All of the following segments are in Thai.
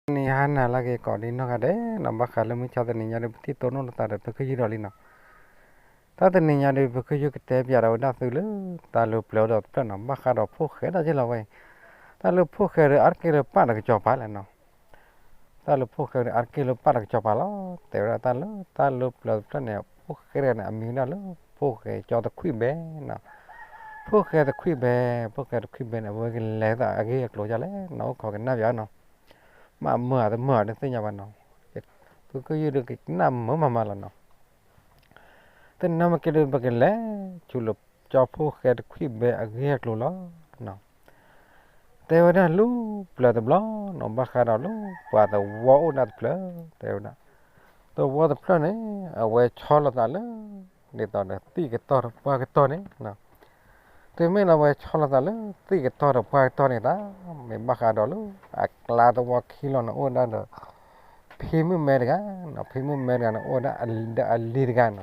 Ni hana lagi kau di no kade nambah kalau misalnya ni nyari beti tono tada bekerja dali no. Tada ni nyari bekerja kita biar udah dulu talu pelau dah tu nambah kalau puk ada je lah wei. Talu puk ada arkil pada kecoba lah no. Talu puk ada arkil pada kecoba lo. Tera talu pelau tu ni puk ada ni amina lo puk cho ta kui be no. Puk ada kui be na wei le ta agi keluar jalan no kau kena biar no. Mà mưa đến tới nhà bạn nó tôi cứ như được cái nằm mà là nó tên năm cái đường cái lẽ chủ lực cho phố cái quý bè ghét luôn đó nó tao đã lú là tập lo nó bắt khai đó lú và tao vô đã tập lo tao đã tao vô tập lo này ở quê cho là ta lú để tao đã tí cái to qua cái to này nó tôi mới là quê cho là ta lú tí cái to qua cái to này ta mình bắt khai đó lú là tao qua khi nó ôn đã được phim mereka, no phim mereka no ada alirgan no.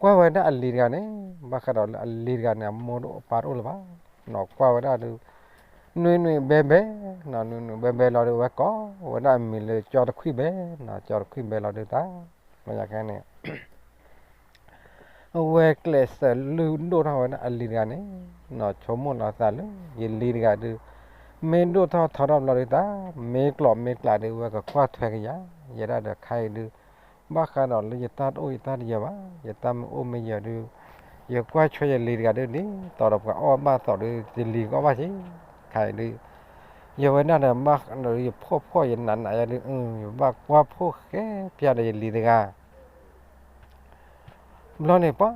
Kau ada alirgan ni, bakal ada alirgan ni amono parul ba, no kau ada tu nui bebe, no nui bebe lalu wako, ada mile cor kui be, no cor kui be lalu ta, banyak kan ni. Wek les lu dua orang ada alirgan ni, no cuma lah salu, ye alirgan tu. Main đô thọ thọ đầm là ta mấy lọ đi qua cái qua thuê cái giá giờ đã được khai được bác khai đó là giờ ta ôi ta giờ bá giờ ta ôm bây giờ được giờ qua chơi giờ lì cả được đi tàu đập cả ba tàu đi lì có ba chứ khai đi giờ vậy đó là bác rồi phô giờ nặn lại được bác qua phô cái phía đây lì cả lo này pa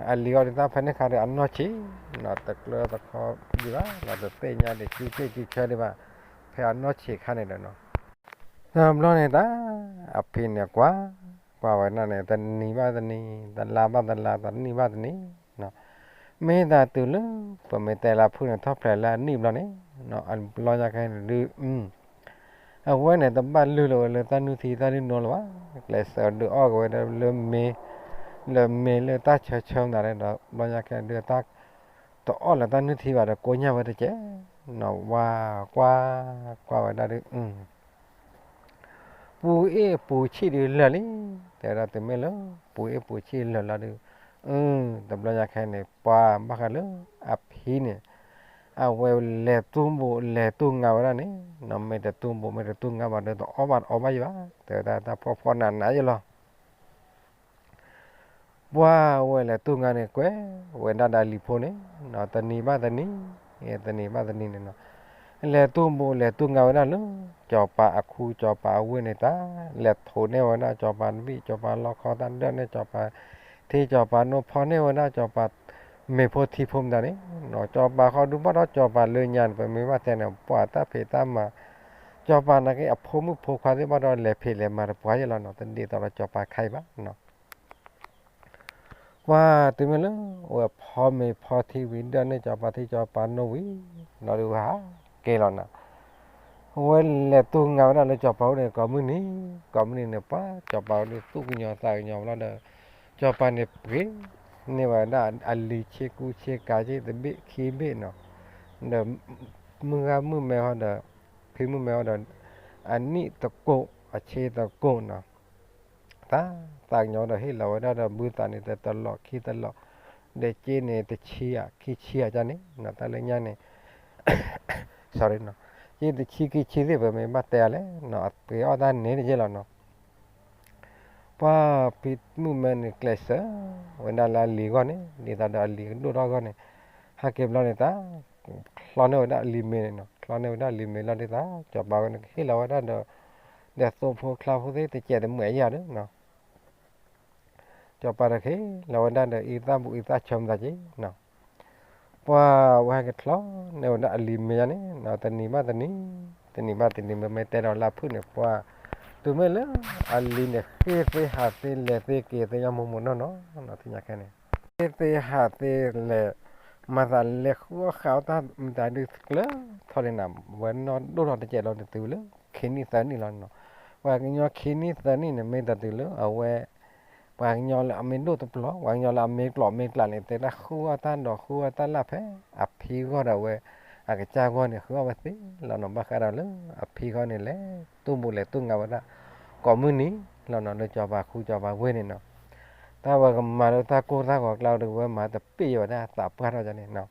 ali orang ta phải khai được ăn nó chứ nó tất là tất khó gì đó là được tiền nhà để chi chơi đi ba phải ăn nó chỉ khai này đó nó lo này ta apin ya qua vậy này tân ni ba tân ni tân la ba tân ni ba tân ni nó mấy ta từ lúc và mấy tay là phụ nữ thấp phải là ni lo này nó ăn lo ra cái này ở quê này tầm ba lư rồi ta nu thì ta nu nó quá lại sợ được ở quê đó lơ mê ta chơi chơi nào đấy đó lo ra cái đưa ta tổ là ta nu thì vào đó cố nhau vậy chứ nó qua vậy đó được bù chi đi lờ điแต่เราแต่ไม่เลิกปูชีลอดูแต่เราอยากให้เนี่ยปลาบ้ากันเลยอับพีเนี่ยเอาไว้เล่ตุ้งเงาแล้วนี่น้ำไม่แต่ตุ้งเงาบ้านเดินต่อบ้านอยู่บ้าแต่พอหนาอยู่หรอว่าไว้เล่ตุ้งเงาเนี่ยก้ไว้ด้านลิโพเนี่ยเนาะตอนนี้ตอนนี้เนี่ยเนาะเล่ตุ้งเงาแล้วเนาะจอปลาคูจอปลาเว้เนี่ยตาเล่โถเนี่ยวันน่ะจอปลาวิจอปลาลอคอตันเดินเนี่ยจอปลาที่จอปลาโนพอเนี่ยวันน่ะจอปลาไม่พอที่พุ่มตานี่เนาะจอปลาเขาดูว่าเราจอปลาเลื่อนยันไปไม่ว่าแต่เนี่ยปวดตาเพตามาจอปลานักไอ้พุ่มควาที่ว่าเราเล่เพเล่มาปวดยังเราเนาะตอนนี้ตอนเราจอปลาใครบ้างเนาะว่าตัวมันเลยว่าพอไม่พอที่วินเดินเนี่ยจอปลาที่จอปลาโนวิเราดูหาเกลอนนะว่าเล่ตัวเงาเราจอปลาเนี่ยก็มือนี้เนี่ยป้าจอปลาเนี่ยตู้กินยาตายยาเราเด้อจอปลาเนี่ยเปรี้ยนี่ว่าน่ะอัลลีเชกูเชกาเจตเบคีเบเนาะเด้อมือแมวเด้อพี่มือแมวเด้ออันนี้ตะโกอาเชตะโกเนาะตายยาเด้อให้เราได้เด้อมือตานี่แต่ตลอดขี้ตลอดเดเจเนี่ยตะเชียขี้เชียจ้ะนี่เนาะตะเลยญาเนี่ย sorry เนาะยี่ตะขี้เด้อแบบไม่มาแต่เลยเนาะไปเอาด้านนี้เจแล้วเนาะป้าปิดมือแม่เนี่ยเคลสวันนั้นละลีก่อนเนี่ยนี่ตาดาลีดูรอก่อนเนี่ยหาเก็บแล้วเนี่ยตาคลอนเนี่ยวันนั้นลีเมเนี่ยเนาะคลอนเนี่ยวันนั้นลีเมแล้วเนี่ยตาจับบ่าวเนี่ยให้เราวันนั้นเด้อเดี๋ยวส่งพวกคลาวพวกนี้แต่เจ็ดเหมือนยาเด้อเนาะจับปลาเฮ้เราวันนั้นเด้ออีตาชมตาจีเนาะว่าว่าเก็บคลอนเนี่ยวันนั้นลีเมเนี่ยเนาะตอนนี้ไม่แต่เราลาพื้นเนี่ยว่าตัวเมื่อเลยอันลีเนี่ยเฮ้ไปหาเตเล่เตเกเตยามุมเนาะเนาะที่อยากแค่นี้เตหาเตเล่มาแต่เล็กหัวขาวตาแต่ดูเลยทอดน้ำวันนอนดูเราจะเจอเราจะตื่นเลยคืนนี้สันนี่เราเนาะว่ากันยอคืนนี้สันนี่เนี่ยไม่ตัดตื่นเลยเอาไว้ว่ากันยอละไม่ดูตัวปลอกว่ากันยอละไม่กลอดเนี่ยแต่ละหัวตาดอกหัวตาละเพออภิก็ได้เว้ย cái cha con này không có gì là nó bắt khai đó lớn phi con này lẽ tu bù lẽ tu ngào đó có mưa ní là nó cho bà khu cho bà quên này nó ta bà mà đâu ta cô ta hoặc lao được mà tập pi vào đó tập phát ra cho này nó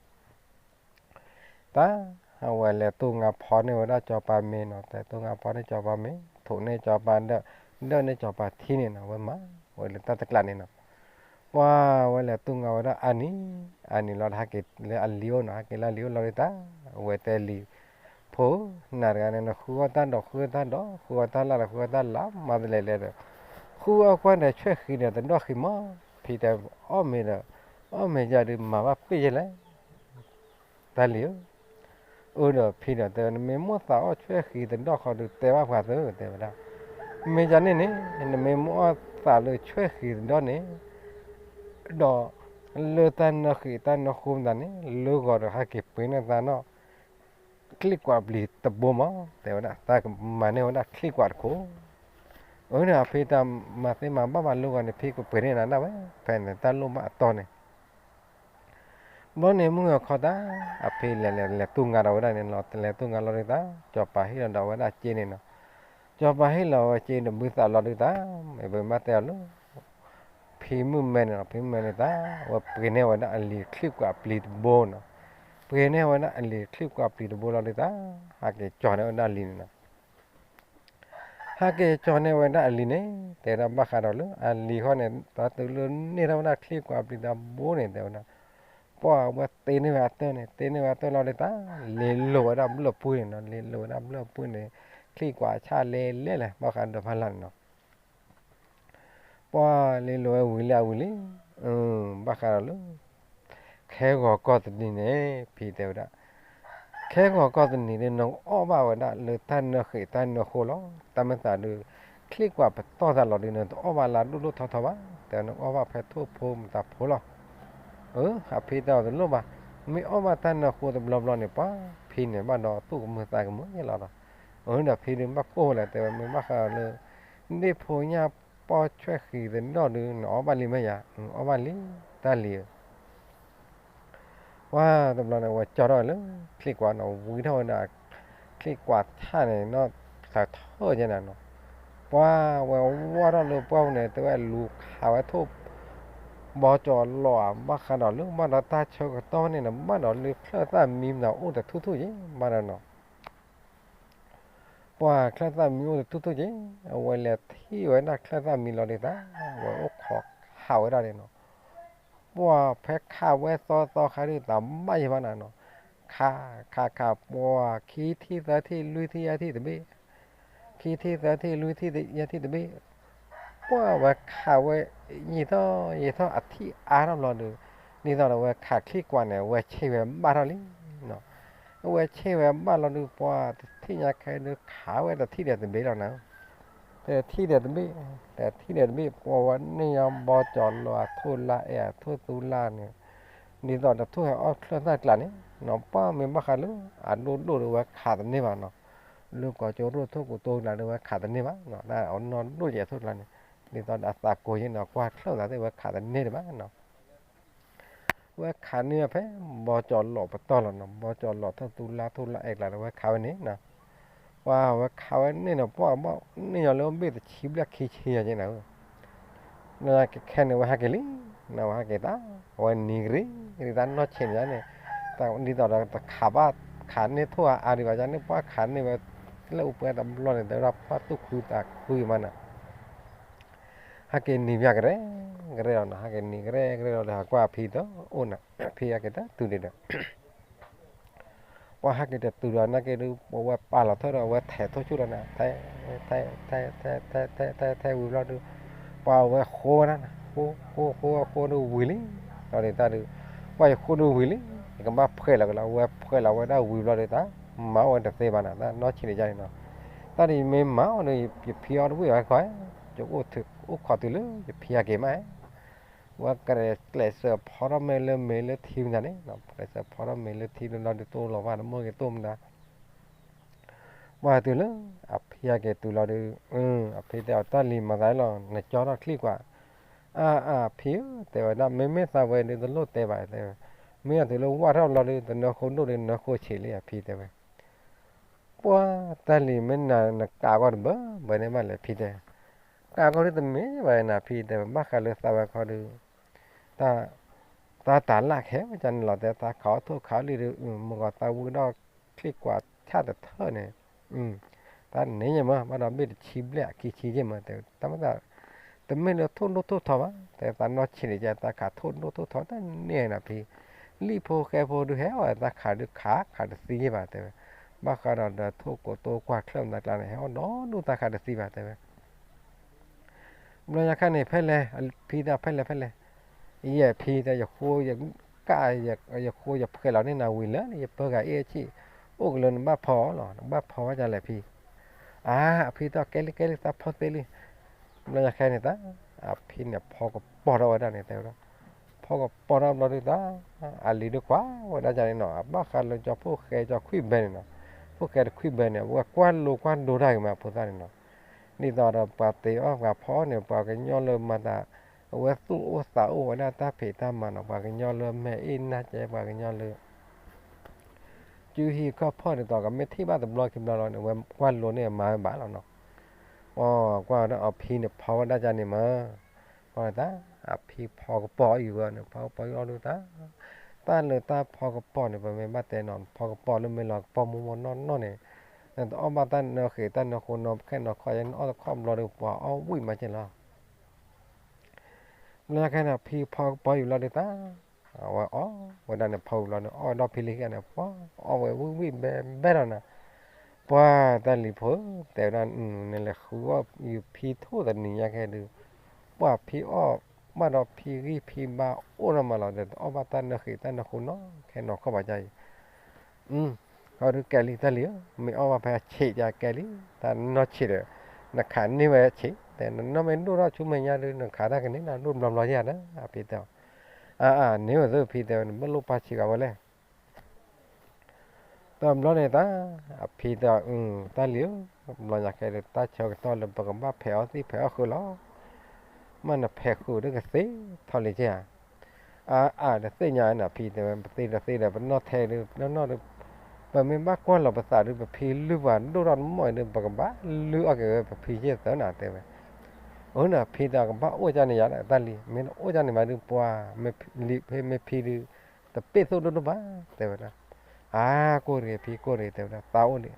ta vậy là tu ngào phò này đó cho bà mẹ nó tại tu ngào phò này cho bà mẹ thủ này cho bà đó đó này cho bà thi này nó vậy mà vậy là ta tất là này nó wow vậy là tu ngào đó anh lo hake là liu nó hake là liu lo ta vậy tại liu phố nãy cái này nó khu ta là mà lại khu quan này chơi khi này nó khi mà thì tại ở mình giờ đi mà bắt bây giờ lấy ta liu rồi thì là tại mình muốn tạo chơi khi nó họ được tế bào hóa rồi tế bào mình giờ này mình muốn tạo được chơi khi này đó lơ tan nó khi tan nó không đàn lơ gọi là hai cái pin này nó click qua bli tập bộ mà thế đó ta mà nếu đã click qua cố ở nơi phía ta mà thế mà bắt bạn luôn này phía của pin này nó vậy phải ta luôn mà to này bữa nay muốn ngọc khó ta à phía là tung ngà đầu đây này nó là tung ngà đầu ta cho phải là đầu đó trên này nó cho phải là trên là bữa ta lo được ta mày về mà tèo luôn phía mình ta và pin này nó ali click qua bli bộ nó pin này nó ali click qua bli bộ lo được ta à cái cho nó ali nó hake chone wenda aline tera bakara lo ali hone ta tulo nira wana clip ko apni da bone de wana po wa tene wa to lo ta le lo wada blo pu no le lo wada blo pu ne clip ko cha le bakan do phalan no po le lo wili bakara lo khe go ko ti ne phi de wada khe go ko ti ne no o ba wada le tan no khi tan no kho lo ta ma ta do click qua bắt to ra lọt đi nữa ở vào là lúc thao thao áแต่nó ở vào phải thu phô tập phô lo à phi tao từ lúc mà mi ở vào tan nó khu tập lo này quá phi này mà nó tu cũng tay cũng mới là là phi đến bắt phô làแต่mình bắt là đi phô nhà bỏ chơi khi đến đó được nó vào liền mấy à ở vào liền ta liền wow tập lo này qua cho rồi lớn click qua nó vui thôi là click quaท่าnày nó thật thôi như nào nóว่าเราเลือกเป้าเนี่ยแต่ว่าลูกหาว่าทุบบอจอหล่อมาขนาดเรื่องบ้านเราตาเชกตอนนี่นะบ้านเราเลือกคลาสามีมเราโอ้แต่ทุกๆยิ่งบ้านเราเนาะว่าคลาสามีโอ้แต่ทุกๆยิ่งเอาไว้แล้วที่ไว้นะคลาสามีเราเลยนะว่าโอ้ขอหาไว้ได้เลยเนาะว่าแพ็คข้าวไว้ต่อขายด้วยแต่ไม่ใช่บ้านเราเนาะค่าว่าขี้ที่แต่ที่ลุยที่ยาที่แต่ไม่ขี้ที่แต่ที่ลุยที่ยาที่แต่ไม่ ว่าข่าวว่ายี่ท้ออธิอาร์มรอดูนี่ตอนเราว่าขาดขี้กว่าเนี่ยว่าเชื่อบ้านเราลิเนาะว่าเชื่อบ้านเราดูว่าที่อยากให้ดูข่าวว่าแต่ที่เดียดเป็นเราเนาะแต่ที่เดียดเป็นเพราะว่านี่ยามบอจอดรอทุ่นละทุ่นตุลาเนี่ยนี่ตอนเราทุ่นเอาเครื่องตัดกลั่นเนี่ยเนาะป้ามีบ้าขาดลูกดูว่าขาดนี่บ้างเนาะลูกก็จะรู้ทุกตัวนะดูว่าขาดนี่บ้างเนาะน่าเอานอนรู้เยอะทุกละเนี่ยนี่ตอนอัตราโกยเนาะกว่าเครื่องแต่ว่าขาดนี่ได้บ้างเนาะว่าขาเนี่ยเพ่บอจอหลอกปตอหลอกเนาะบอจอหลอกทั้งตุลาเอกแล้วว่าขาวันนี้เนาะว่าขาวันนี้เนาะเพราะว่านี่เราเริ่มเบี้ยชิบละขี้เชียจังเนาะน่าแค่เนี่ยว่าฮักเกลินะว่าฮักเกต้าว่านิกรีนี่ตอนนอเชนจังเนี่ยแต่นี่ตอนเราขาบ้าขาเนี่ยทั่วอาริบาจังเนี่ยเพราะขาเนี่ยว่าแล้วอุปกรณ์ตำรวจเนี่ยได้รับว่าตุคุยตาคุยมันอ่ะ hake ni via gre ona hake ni gre ona kwa phi to ona phi ya ke ta tu de da wa hake de tu ra na ke du wa pa la tho wa the tho chu na thay wi lo du pa wa kho na kho du wi li lo de ta du wa kho du wi li ka ma phê la wa da wi lo de ta ma wa de te ba na nó chi ne ja ni no ta ni me ma no phi ya du wi wa khoi chỗ ô thực ô khó từ lớn phía cái máy và cái sợ phá mê lê thêm ra đấy nó cái sợ phá mê thêm nó được tô là vào nó mua cái tôm đã và từ lớn à phía cái từ là được à phía theo ta liền mà cái là này cho nó click qua phía tại vì nó mấy sao về nên nó lót tệ vậy mấy anh thì lâu quá rồi lo đi nó khốn đâu đến nó khô chỉ lấy phi thế vậy quá ta lì mình là cả con bơ bởi nên mà lại phi thế cả con đi tầm mấy vậy là phi thế bác khai được sao có được ta ta tán lạc hết cho nên là ta khó thôi khó đi được một cái tao vừa đó khi quả chát được thơ này ta nếu như mà bắt đầu biết chìm lẹ kỳ chi gì mà ta bắt đầu tụi mình là thôn nốt thốt thọ á ta nói chỉ để cho ta cả thôn nốt thốt thọ ta nè là phi li po khe po được hết rồi ta khá được gì vậy thế bác khai là thô của tôi qua khơi là này hết nó nó ta khá được gì vậy thế bây giờ cái này phải là phi ta phải là iya phi ta giờ khô giờ cái giờ khô giờ cái là nên nào quỳ lớn giờ bơ cái ấy chi ô cái lần ba phò rồi ba phò ra lại phi phi ta cái ta phò tê li bây giờ cái này ta phi này phò có bỏ đâu ra này tao đó phò có bỏ đâu nó đi ta lì được quá và đã ra nó ba khai lên cho phô khe cho khuy bên nó phô khe được khuy bên này và quan đồ đây mà phô ta này nó đi đó là bà tế ở và phó này bà cái nhau lơm mà ta ở tu ở xã ở đây ta phải ta mà nó bà cái nhau lơm mẹ in na chạy bà cái nhau lơm chứ khi có phó thì tao cái mấy thi ba tập lo kim lo nữa quan luôn này mà bả là nó qua đó ở phi này phó đã ra này mà qua ta phi phó cái bỏอยู่rồi phó bỏ ở đâu taเลยta phó cái bỏ này bà mấy ba tên nón phó cái bỏ luôn mấy lọ bỏ mua nó nàyแต่ออกมาตั้งเนาะคือตั้งเนาะคนเนาะแค่เนาะคอยนอตะคอมรอดูว่าเอาวิ่งมาเจนละแล้วแค่น่ะพี่พอปอยู่รอดูตาว่าอ๋อวันนั้นพอรอเนาะอ๋อดอกพิลิกันนะว่าเอาไว้วิ่งเบลนะว่าแต่ลิพอแต่นั้นนั่นแหละคือว่าอยู่พี่ทั่วแต่นี่ยังแค่ดูว่าพี่อ้อมาดอกพี่มาโอ้ละมาเราเดี๋ยวออกมาตั้งเนาะคือตั้งเนาะคนเนาะแค่เนาะเข้าใจऔर कैली ta लियो मैं और वहाँ पे जा कैली ta nó chỉ được nó khán như vậy chỉแต่nó mới đua ra chúng mình nhà được nó khá ra cái này là luôn làm lo gì đó phía tàu nếu mà rồi phía tàu nó mất lúc ba chỉ cả vậy tao lo này ta phía tàu ta liếu lo nhà cái ta cho cái to là bằng ba phèo thì phèo khử lo mà nó phèo khử được cái gì thôi liền chứ là xây nhà là phía tàu xây là nó thay được nó được và mình bác quan làภาษาหรือแบบพีหรือว่าดูร้อนมั่วหรือปากบ้าหรืออะไรแบบพีเยอะแต่หนาเต็มน่ะพีตากบ้าโอ้จานนี่ยาละตาลีมันโอ้จานนี่มาดูปัวไม่ลีไม่พีดูแต่เป็ดสุดดูบ้าเต็มละกูเรียพีกูเรียเต็มละตาโอ้เนี่ย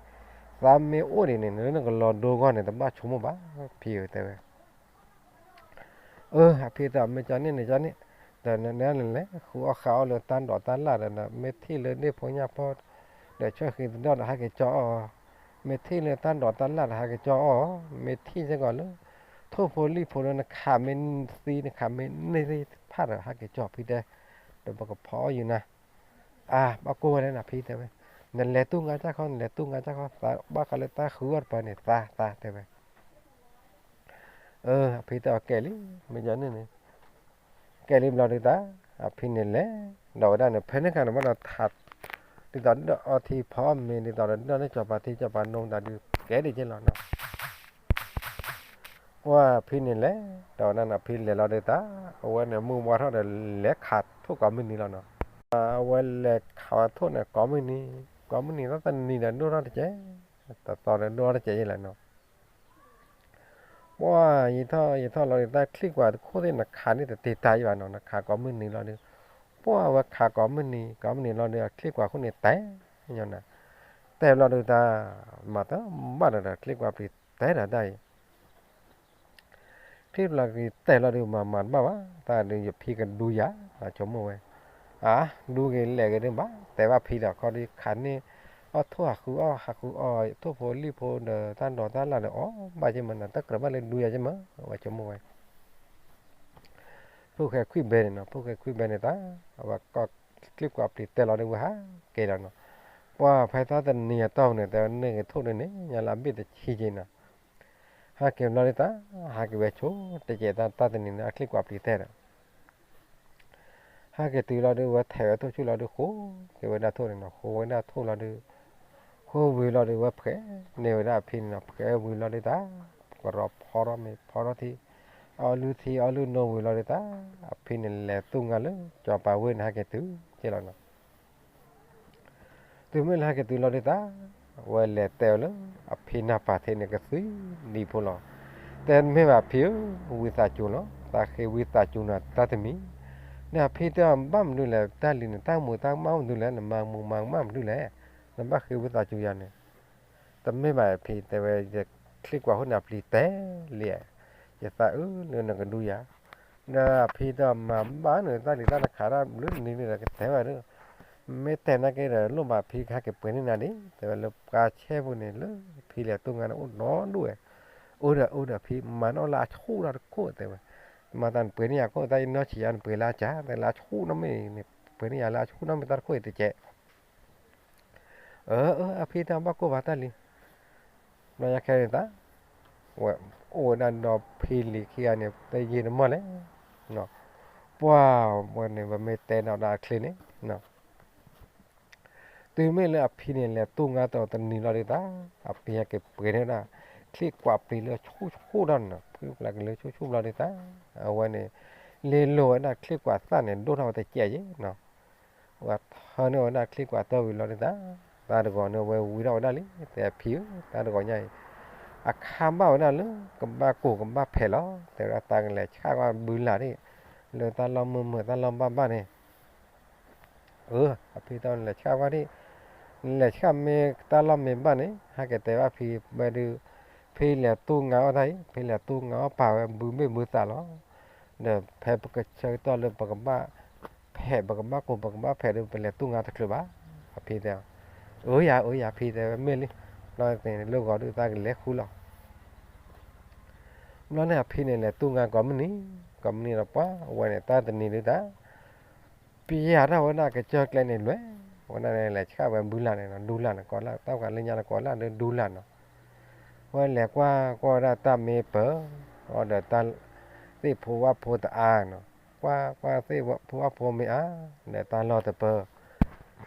ตาไม่โอ้เนี่ยเนี่ยนั่นก็รอดูก่อนเนี่ยแต่บ้าชุ่มบ้าพีเต็มพีตาไม่จานนี่เนี่ยจานนี่แต่เนี่ยนั่นแหละคือเอาข้าวเลยตันดอกตันละเนี่ยไม่ที่เลยเนี่ยพวกนี้พอđể cho khi đó là hai cái chó mệt thi là tan đỏ tan là hai cái chó mệt thi sẽ gọi là thô phô li phô nó khả men si nó khả men này phát ở hai cái chó phi đây để bao cái phó gì nè bao cô đây là phi thế vậy nên lẽ tu ngã chắc con ta bao cái ta khứ ở bên này ta thế vậy phi tao kể lý bây giờ này kể lý lo được ta phi này lẽ đầu đây là phi cái nó bắt đầu thật đi đó thì phó mình đi đó nó cho bà nông đã được kể đi trên lò nàoว่าพี่นี่แหละตอนนั้นน่ะพี่เลยเราได้ตาเอาไว้เนี่ยมือว่าเท่าเดิมเล็กขาดทุกกอมินี่แล้วเนาะเอาไว้เล็กขาดทุกเนี่ยกอมินี่แล้วตอนนี้เนี่ยดูเราได้เจ๊แต่ตอนนั้นดูเราได้เจ๊ยังไงเนาะว่ายี่ท่อเราได้ตาคลิกว่าโคตรเนี่ยขาดนี่แต่ตีตายอยู่เนาะขาดกอมินี่เราเนี่ยว่าขาดกอมินี่เราเนี่ยคลิกว่าคนเนี่ยแต่ยังไงแต่เราดูตามาตั้งบ้านเราคลิกว่าปีแต่ละได้ที่เราแต่เราดูมันบ้าวะแต่ดูอย่าพี่กันดูยาชมมวยดูเกลี่ยกันเรื่องบ้าแต่ว่าพี่เราเขาดีขันนี่ทั่วคือหักคือทั่วโพลีโพเดตันดอตันละเดบ้าใช่มันตั้งแต่บ้านเลยดูยาใช่ไหมว่าชมมวยพวกแค่คุยเบนเนาะพวกแค่คุยเบนเนี่ยตาว่าก็คลิปกับปีแต่เราดูว่าเกลี่ยเนาะว่าภายใต้แต่เนี่ยต้องเนี่ยแต่เนี่ยทุกเนี่ยอย่าละบิดชี้จีน่ะcái lo đi ta cái về chỗ để chế ta tình hình click qua đi thế cái từ lo được thẻ thôi chứ lo được khô cái về đã thôi nó khô về đã thôi lo được khô về lo được phải nếu đã pin nó phải về lo đi ta và rồi phò đó thì ở lưu no về lo đi ta pin là tung ngã lắm cho bà quên hai cái thứ chế là nó từ mới là cái từ lo đấy ta vậy là tèo lắm à phi na pa thế này cái suy đi phố lo tên mấy bà phiếu vi sa chu nó ta khi vi sa chu nó ta thì mi nè phi ta bám được là ta liền ta mua ta máu được là mang bám được là nó bắt khi vi sa chu này tầm mấy bà phi tại vì click qua hốt nạp lì té lìa giờ ta nên là cái đuôi á nè phi ta mà bán người ta thì ta là khá là lớn nên là cái thế mà nữa mấy tên là cái là lúc mà phi khai cái bữa này đấy tại vì lúc cá chép bữa này lúc phi là tung nó nó đuôi ôi là phi mà nó là chú là cô tại mà tàn bữa này có tay nó chỉ ăn bữa là chả tại là chú nó mới bữa này là chú nó mới ta khôi thì trẻ phi ta bắt cô vào ta liền nó cái ta nó phi lì kia này tay gì nó mà đấy nó wow bữa này mà mấy tên nào đã clean ấy nó từ mấy là phi này là tung ra tao tận nhìn lại ta phi cái bữa này là khi quả phi là chú đó nè là cái chú là ta vậy này lên lối là khi quả ta này đốt vào tay chè chứ nó và hơn nữa là khi quả tao là ta được gọi nó về uống đâu đó lý để phiếu ta được gọi nhảy khám bảo nào nữa cầm ba cổ cầm ba phèn đó để ra ta lại khác qua bự là đi rồi ta làm mưa ta làm ba này phi tao lại khác qua đi lại khác mẹ ta làm mẹ ba này hai cái tế ba phi ba đưa phi là tu ngáo thấy phi là tu ngáo bảo bự ta đó để phê cái chơi to lên bằng ba cổ bằng ba phê được phi là tu ngáo thật là bá phi tao phi tao mê đi nói này lúc gọi được ta cái lẽ khu lọ nó này phi này là tu ngáo có mình là quá vậy này ta tình này ta phi giờ đó là cái chơi cái này nữaวันนั้นแหละข้าวแบบบุลาเนี่ยดูลานะก่อนละต้ากันเลยยาละก่อนละเดินดูลานะวันแหลกว่าก็ได้ตามเมเปอร์ก็เดินตามที่ผัวผัวตาอาเนาะว่าที่ผัวผัวไม่อาเดินตามรอตะเปอร์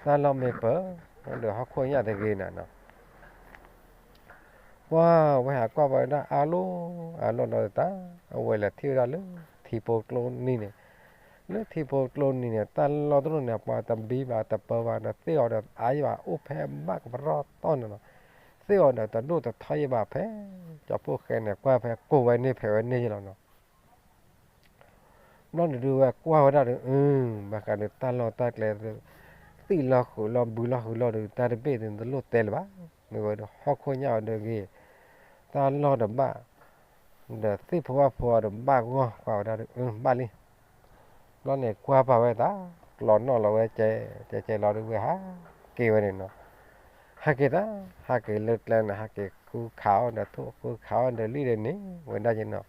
ตามรอเมเปอร์เดี๋ยวเขาคุยยาตะกี้น่ะเนาะว่าไปหาก็ไปได้อาโลเราตาเอาไว้ละที่เราเลยที่โปรโกลนี่เนี่ยlúc thì bộ lôn này ta lo đó nè qua tầm bí và tập bờ và tiêu được ai và úp hè bác và ro to nữa tiêu được ta đu ta thay bà phé cho bộ khen này qua phé cô vậy này phải vậy này là nó được qua đó được bà cả được ta lo ta lẹ tí lo khổ lo được ta được biết được lo tèl bá người được họ khôi nhau được gì ta lo được bà được tí phua được bà qua đó được bà đi nó này qua vào vậy ta lón nó là vậy chạy lò được vậy kêu này nó hai cái lật lên hai cái khu khảo là thuốc khu khảo là lý đến ní vậy đó chứ nó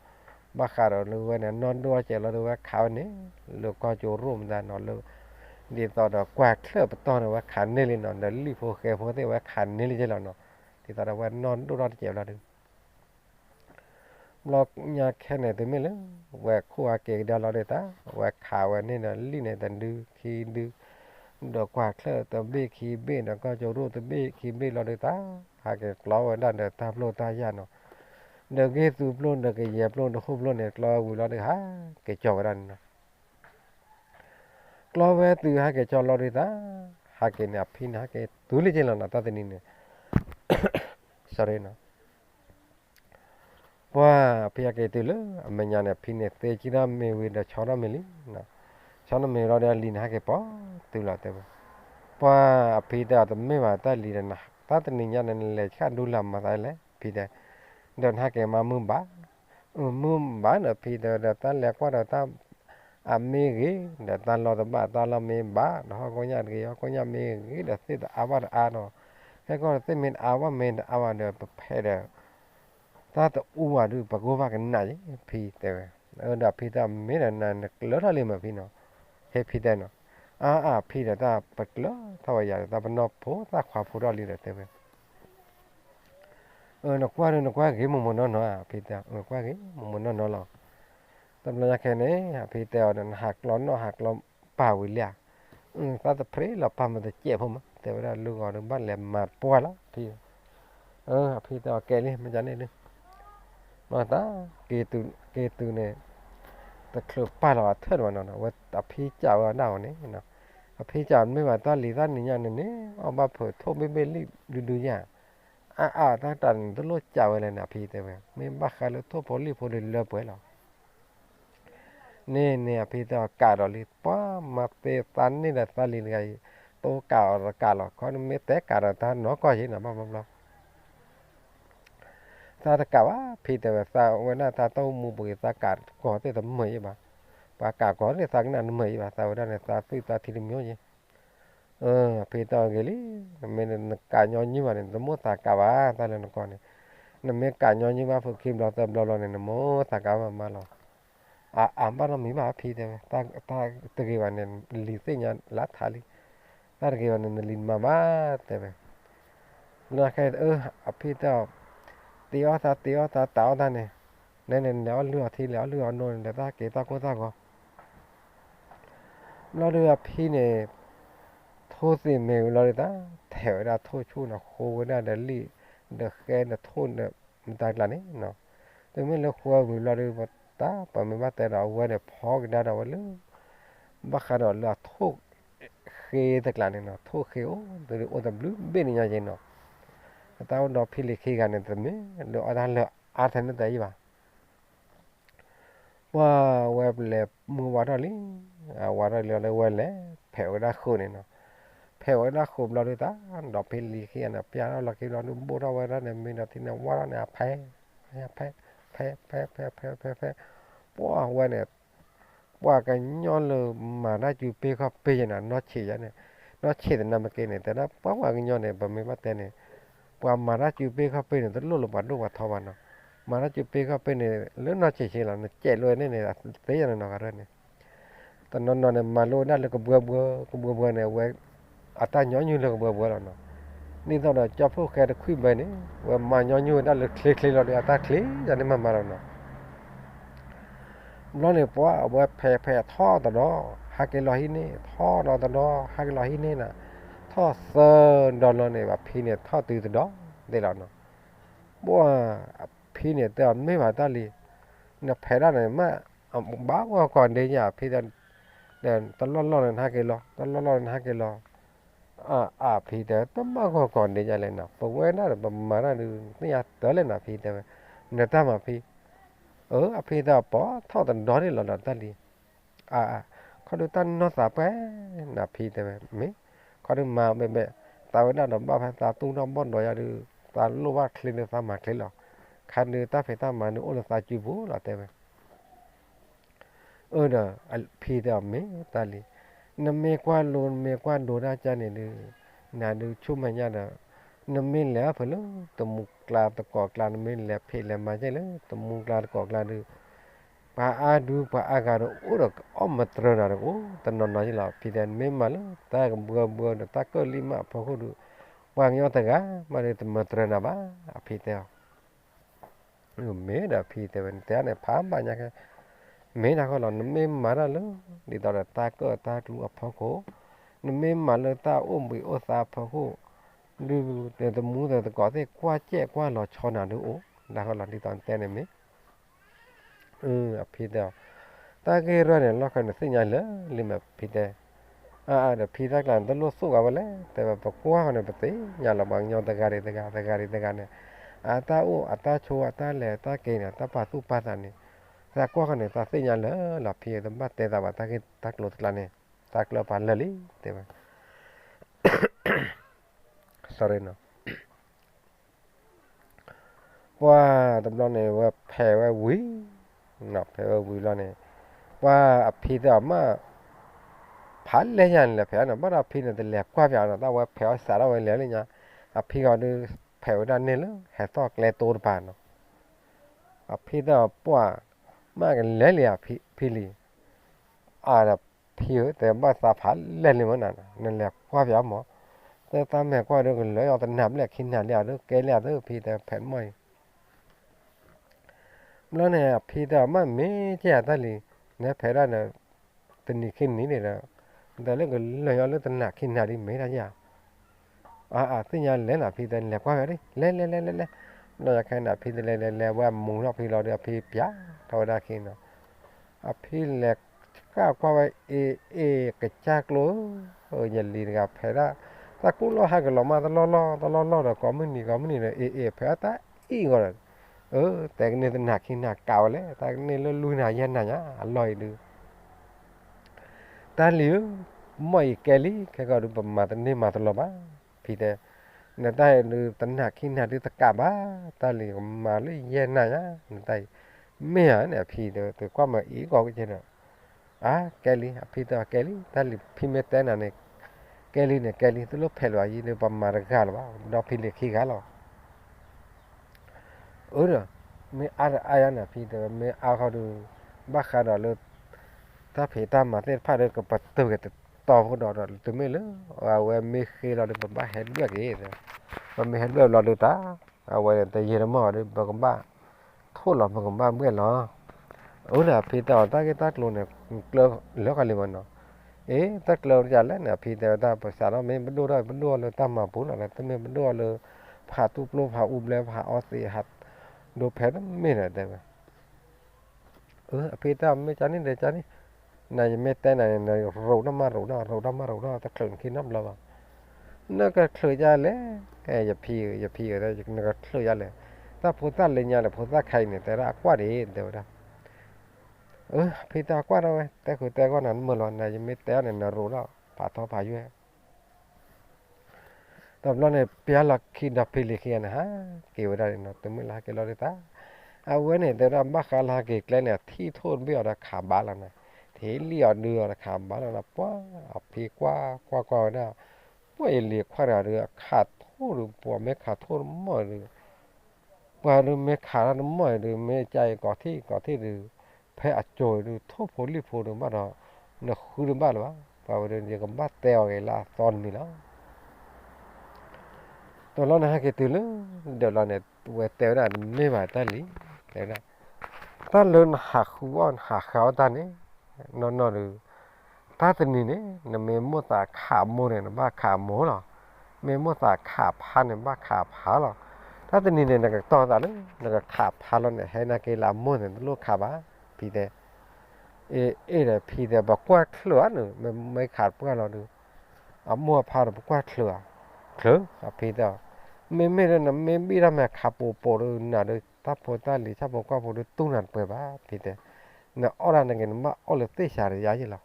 bác khảo rồi vậy này non đua chạy lò được khảo ní được qua chỗ room ra nó được đi tao đó qua khlớp to nó khảo ní lên nó là lý phố khe phố thế vậy khảo ní lên chứ nó thì tao đó vậy non đua chạy lò được lo nhà khen này tới mấy lần và khu kề đó lo đấy ta và khảo nên là lý này tận khi được quạt là tầm bê khi bê nó có chỗ ruộng tầm bê khi bê lo đấy ta hai cái lo ở đây là ta lo ta ra nó được cái tụp luôn được cái dẹp luôn được khúc luôn này lo vui lo được cái trò ở đây lo về từ hai cái trò lo đấy ta hai cái nạp pin hai cái túi lên trên là ta tên này sorry nóว่าพี่อาเกตุลมันยาเนี่ยพี่เนี่ยเตจิรามีวิดาชอรามิลินะชอรามิเราเดียลินหาเกปอตุลาเตว่าพี่เดาแต่ไม่มาตาลีนะตาตนิยาเนี่ยเลยข้าดูลำมาตายเลยพี่เดเดินหาเกมามุมบ้าเนี่ยพี่เดาตาเล็กว่าเดาตาอามีกีเดาตาลอดบ้าตาลามีบ้าเดาก็ยากีก็ยามีกีเดาสิตอาวาอาโนแค่ก็สิมินอาวาเมนอาวาเดาเพเดta tự u à được bà cô vào cái này phi thế đã phi ta mấy lần này lớn hơn lên mà phi nó hết phi thế nó phi là ta bật lớn thôi giờ ta vẫn nó phố ta khóa phố đó đi được thế nó qua cái một nó phi ta qua cái một nó là tâm là cái này phi ta nó hạt lón bảo với lẹ ta tập phế là pa mà ta chẹp không thế là lưu gọi được bắt làm mà po lắm phi phi ta kể đi mình dán lên mà ta cái từ này ta khử pa là thớt mà nó và ta phi chảo ở nào này nó พี่จานไม่ว่าตาลีตานี่ยานนี่เอามาเผยโทษไม่เป็นรีดูๆอย่างตาตันตลอดเจ้าเลยนะพี่แต่ว่าไม่บ้าใครเลยโทษพอลีพอดีเลยเปิดหรอเนี่ยพี่แต่ว่าการอลีป้ามาเตะตันนี่แหละตาลีไงโตการหรอกเขาไม่เตะการตาเนาะก็ยังนะบ้าตาตะกาว่าพี่แต่ว่าตาวันนั้นตาต้องมูบุยตาการก่อเตะทำไมบ้าปากกาก่อนเนี่ยสักนั้นไม่บ้าตาวันนั้นตาซื้อตาทีนี้มั้ยพี่ตาเกลี่มันการย้อนยิ้มอะไรสมมติตากาวาตาเล่นก่อนเนี่ยนั่นไม่การย้อนยิ้มว่าฝึกคิมเราเติมเราเนี่ยโมตากาวามาหรอบ้านเรามีมาพี่เดียวตาตะกี้วันเนี่ยลิเซียนลัดทาลีตาตะกี้วันเนี่ยลินมาเต็มแล้วแค่พี่เจ้าตีอ้อตาเต่าตาเนี่ยแล้วเรือที่แล้วเรือโน่นแต่ตาเกตาโคตาก็แล้วเรือพี่เนี่ยโทษสิเมลเราเลยตาแถวเราโทษชูนะโคนะเดลี่เด็กแกนะโทษเนี่ยมันตายละนี่เนาะแต่ไม่เลือกหัววิเราเลยว่าตาปะไม่ว่าแต่เราว่าเนี่ยพอกันได้เราเลยบักขนาดเราทุกเคตะกลางเนี่ยเนาะทุกเคโอ้ตัวนี้โอ้ตบลูเบนี่ยังไงเนาะแต่ว่าเราพิลิเคกันเนี่ยแต่ไม่เราอาจารย์เราอาจารย์นั่นแต่ยี่บ้าว่าเว็บเล็บมือวาระลิวาระเรือเลยเว็บเล็บแผ่วได้คู่เนี่ยเนาะแผ่วได้คู่เราด้วยตาเราพิลิเคกันเนี่ยพี่เราลักกี้เราดูบัวเราเวลาเนี่ยมีนาทีเนี่ยวาระเนี่ยแพ้ว่าเว็บเนี่ย ว่ากันย้อนเลยมาได้จูเป้เขาเป้ยนะนอเชียเนี่ยนอเชียแต่นำมาเกเนี่ยแต่ละป้าว่ากันย้อนเนี่ยแบบไม่ว่าแต่เนี่ยว่ามาได้จูเป้เขาเป้เนี่ยแต่ลุลบาดูว่าทว่านะมาได้จูเป้เขาเป้เนี่ยเรื่องนอเชียละเนี่ยเจ๋เลยเนี่ยเตี้ยเนี่ยนอกกันเนี่ยแต่นอนเนี่ยมาโลนั่นเลยก็เบื่อเนี่ยเว้ยอัตราย้อนอยู่เลยก็เบื่อแล้วเนาะนี่ตอนนั้นจับพวกแกจะคุยไปเนี่ยว่ามาย้อนอยู่นั่นเลยคลิกเราเนี่ยอัตราคลิกจะเนี่ยมาแล้วเนาะ nó này quá bởi phè thọ tao đó hai cái loài này thọ nó tao đó hai cái loài này nè thọ sơ đó nó này và phi này thọ từ từ đó đây là nó bữa phi này tao mấy mà tao li nó phè ra này mà ông báo qua còn đây nhà phi đèn tao lo này hai cái lo tao lo này hai cái lo phi đấy tao mà còn đây nhà lên nào bữa quên đó là mà ra được nhà tới lên nào phi đấy người ta mà phi phi tao bỏ thọ tao đó đi là tao liเขาดูตั้นนอสาแปน่ะพี่แต่ไม่เขาดูมาแบบตาเวลาดอกบ้าตาตุ้งน้องบ่อนดอยดูตาลูว่าคลินตามาคลินหรอกคันดูตาเฟตามาดูโอ้ตาจูบูละแต่เด้อพี่แต่ไม่ตาลีนั่นไม่กว่าโลนไม่กว่าโดนอาจารย์เนี่ยน่าดูชุ่มมันยาเด้อนั่นไม่แล้วเพื่อนตมุกลาตะกอกลาไม่แล้วเพลมาใช่เลยตมุกลาตะกอกลาดูpa adu pa agaro uro omatro na ro tanon na la pidan me mal ta bua ta ko lima pa hudu wang yo ta ga ma de matra na ba pite me da pite ben ta ne pha ba nya ka me na ko lo me ma ra lo di ta ta ko ta tu a pha ko me ma lo ta o mi o sa pha ko du de mu de ko te kwa che kwa lo cho na du o da ko lo di ta te ne meพี่เดียวตาเกลือเนี่ยเราคนสิ่งใหญ่เลยลิมแบบพี่เดียวเดี๋ยวพี่ตากลางต้องรู้สู้กันไปเลยแต่แบบปกว่าคนเนี่ยปกติอย่าละบางอย่างตะการเนี่ยตาตาชัวตาแหล่ตาเกเนี่ยตาปาสู้ปาตานี่ตากว่าคนเนี่ยตาสิ่งใหญ่เลยหลับพี่ต้องบัดแต่ตาบัดตาเกตากลดกันเนี่ยตากลดปานเลยแต่ว่า sorry เนาะว่าตำรวจเนี่ยว่าแพ้ว่าวิ่งนับแพ้ว่าวิ่งแล้วเนี่ยว่าพี่แต่มาพันเลยยันเลยแพ้นะบ้านพี่เนี่ยแต่แหลกกว่าพี่นะแต่ว่าแพ้สารวัตรเลยเนี่ยพี่ก็ดูแพ้ด้านนี้แล้วแห่ตอกแลตัวผ่านเนาะพี่แต่ปัวมากันเลยพี่ลีพี่แต่บ้านสาพันเลยมันนั่นแหละกว่าพี่หมอแต่ตามแม่กว่าเรื่องเลยเอาแต่น้ำแหลกขินหนาเดียวเรื่องเกลี่ยเรื่องพี่แต่แผ่นไม่แล้วเนี่ยพี่แต่มาไม่เจ้าตาลีเนี่ยแพ้ด้านเนี่ยตันนี้ขินนี้เนี่ย แต่เรื่องก็เลยเอาเรื่องตระหนักขึ้นหน้าดิไม่ได้ยาสิ่งอย่างเล่นอ่ะพี่แต่เล่นกว่าแบบนี้เล่นเราจะแค่หน้าพี่แต่เล่นว่ามุงเราพี่เราเดี๋ยวพี่พิ้งธรรมดาขึ้นเนาะพี่เล่นก้าวกว่าเอกระจากโล ยันลีนกับแพ้ละตะกูล้อหากล้อมาตะล้อแล้วก็มันนี่แพ้ตะอีกแล้วแต่เนี่ยหนักขี้หนักเก่าเลยแต่เนี่ยลุยหนายันหนาเนี่ยอร่อยดูตาเหลียวไม่แกลี่แค่ก็ดูประมาณนี้มาตลอดบ้าพี่แต่เนี่ยได้ดูตันหนักขี้หนักดูตะกาบ้าตาเหลียวมาเลยยันหนาเนี่ยได้ไม่หาเนี่ยพี่แต่ความมาอีกก็เจอเนี่ยแกลี่พี่แต่แกลี่ตาเหลียวพี่ไม่แต่นั่นเนี่ยแกลี่ตัวลูกเพลวายีเนี่ยประมาณกาลบ้าดอกพี่เล็กขี้กาลไม่อานะพี่แต่ไม่เอาเขาดูบ้าขาดเลยถ้าผีตามมาเส้นผ้าเดินกับประตูกับต่อเขาดอดตัวไม่เลยเอาไว้ไม่เคยเราเดินบ้าเห็นเรื่องนี้เลยมันไม่เห็นเรื่องเราดูตาเอาไว้แต่เยอรมันเดินบ้ากับบ้าทั่วหลอดบ้ากับบ้าเมื่อหรอพี่แต่ตาแกตาโกลเนี่ยเกลือแล้วกันเลยมันเนาะตาเกลือจะเล่นเนี่ยพี่แต่ตาภาษาเราไม่บรรลุได้บรรลุเลยตามมาพูดอะไรแต่ไม่บรรลุเลยผ่าตุบโลผ่าอุบแล้วผ่าออสีหัดดูแผลไม่ได้แต่พี่แต่ไม่จานี่เดี๋ยวจานี่นายไม่แต่นายรู้น้ำมาตะเกินขี้น้ำเรานั่นก็เคยจะเลยอย่าพี่อะไรนั่นก็เคยจะเลยถ้าพูดตาเลยเนี่ยเลยพูดตาใครเนี่ยแต่ละกว่าดีเดี๋ยวนะพี่ตากว่าเราไงแต่คือแต่ก็นั้นเมื่อวันนายไม่แต่เนี่ยนารู้แล้วป่าท้อป่าอยู่ตอนนั้นเนี่ยเปียหลักขี้ดับพิลิขี้นะฮะเกี่ยวได้เนาะแต่ไม่ละเกี่ยวเลยตาเอาไว้เนี่ยแต่เราบ้าขาลาเกกเลยเนี่ยที่โทษไม่เอาราคาบ้าแล้วนะเที่เลี้ยเดือราคาบ้าแล้วนะป้าพี่กว่าเนี่ยว่าเลี้ยขวาเรือขาดโทษหรือปัวไม่ขาดโทษมั่วหรือว่าหรือไม่ขาดแล้วมั่วหรือไม่ใจก่อที่หรือแพ้อัดโจยหรือโทษผลรีโพหรือบ้าเนาะเนี่ยคือบ้าหรือวะป่าวเรื่องเดียวกับบ้าเตวไงล่ะตอนนี้แล้วตอนเราเนี่ยเกิดตื่นแล้วเดี๋ยวเราเนี่ยเวทเตวน่ะไม่มาตาลีเตวน่ะตาเลินหักหัวหักเขาตาเนี่ยนอนหรือตาตัวนี้เนี่ยเมมโมตาขาโมเนี่ยบ้าขาโมหรอเมมโมตาขาพันเนี่ยบ้าขาผาหรอถ้าตัวนี้เนี่ยนักต่อตาเลยนักขาพาเราเนี่ยให้นักเกลาโมเนี่ยลูกขาบ้าพี่เดเนี่ยพี่เดบอกว่าเคลื่อนหนึ่งไม่ขาดเพื่อเราดูมัวพาเราบอกว่าเคลื่อนพี่เดไม่ได้นะไม่มีอะไรมาขับปูดูน่ะดูถ้าพอตาหรือถ้าบอกว่าพอดูตุ้งนั่นเปิดบ้าพี่เดเนี่ยอะไรนั่นเองมาอะไรเตะชาเลยยาจีเรา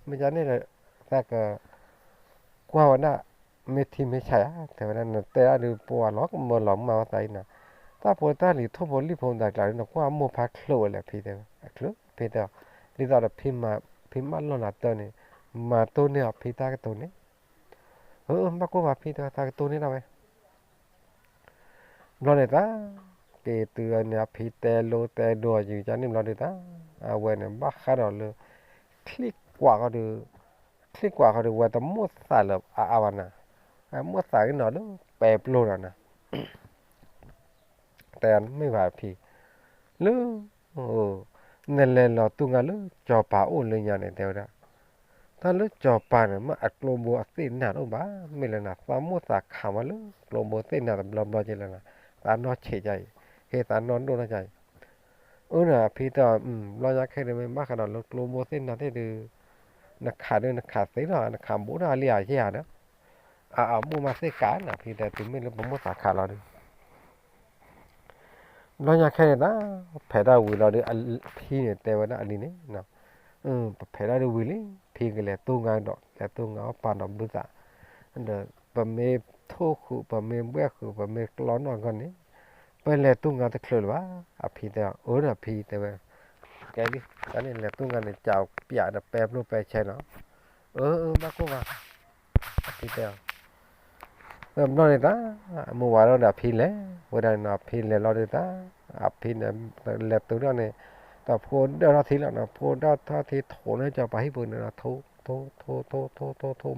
ไม่ใช่เนี่ยแต่ก็กว่าวันน่ะไม่ทีไม่ใช่แต่วันนั้นแต่ดูปัวล็อกมือหลอมมาว่าใจน่ะถ้าพอตาหรือทุบอลลี่พงได้กลายเป็นว่ามัวพักเคลื่อนเลยพี่เดเคลื่อนพี่เดลิดาพิมพ์ลงหน้าตัวนี้มาตัวนี้พี่ตาตัวนี้มากูว่าพี่ตาตัวนี้นะเว้ยเราเนี่ยตาเกตือเนี่ยพี่แต่โลแต่ดัวอยู่จานนี้เราเนี่ยตาเอาไว้เนี่ยบ้าขนาดเลยคลิกกว่าเขาดูว่าแต่มัวสายเลยอาวันน่ะมัวสายกันหน่อยแล้วแปรปรวนนะแต่ไม่ว่าพี่หรือนั่นแหละเราตุ้งกันเลยจอป่าอุ่นเลยอย่างเนี่ยเดียวนะถ้าเลยจอป่าเนี่ยมันอัดโลโบอัดสินหนาโอ้บ้าไม่เลยนะสามมุสักขามาเลยโลโบสินหนาแต่เราเจริญนะตานอนเฉยใจเฮตานอนโดนใจน่ะพี่ต่อเราอยากให้ได้ไม่มากขนาดโลโบสินหนาที่ดูนักขาเดินนักขาเสียหน่อยนักขาบุญอะไรอย่างเงี้ยนะมูมาเสกการนะพี่แต่ถึงไม่รู้ผมมุสักขาเราดิเราอยากให้ได้นะแพ้ได้วิเราดิพี่เนี่ยแต่ว่านะอันนี้เนี่ยนะ แพ้ได้ดูวิลลี่พี่ก็เลยตู้งานดอกแล้วตู้งานปานดอกบุษะอันเดอปะเมโทคุปะเมเบื่อคุปะเมกล้อนนอนกันนี่ไปเลยตู้งานตะเคลื่อนว่าพี่แต่พี่แต่ว่าแกดิตอนนี้เลยตู้งานเนี่ยเจ้าเปียดแป๊บรูปไปใช่เนาะมากูมาพี่แต่นอนเลยตาเมื่อวานเราด่าพี่เลยวันนั้นพี่เลยเราเลยตาพี่เนี่ยเลยตู้นั้นเนี่ยแต่พอเดี๋ยวเราทีแล้วนะพอเดี๋ยวถ้าทีโถเนี่ยจะไปให้เบอร์เนี่ยโท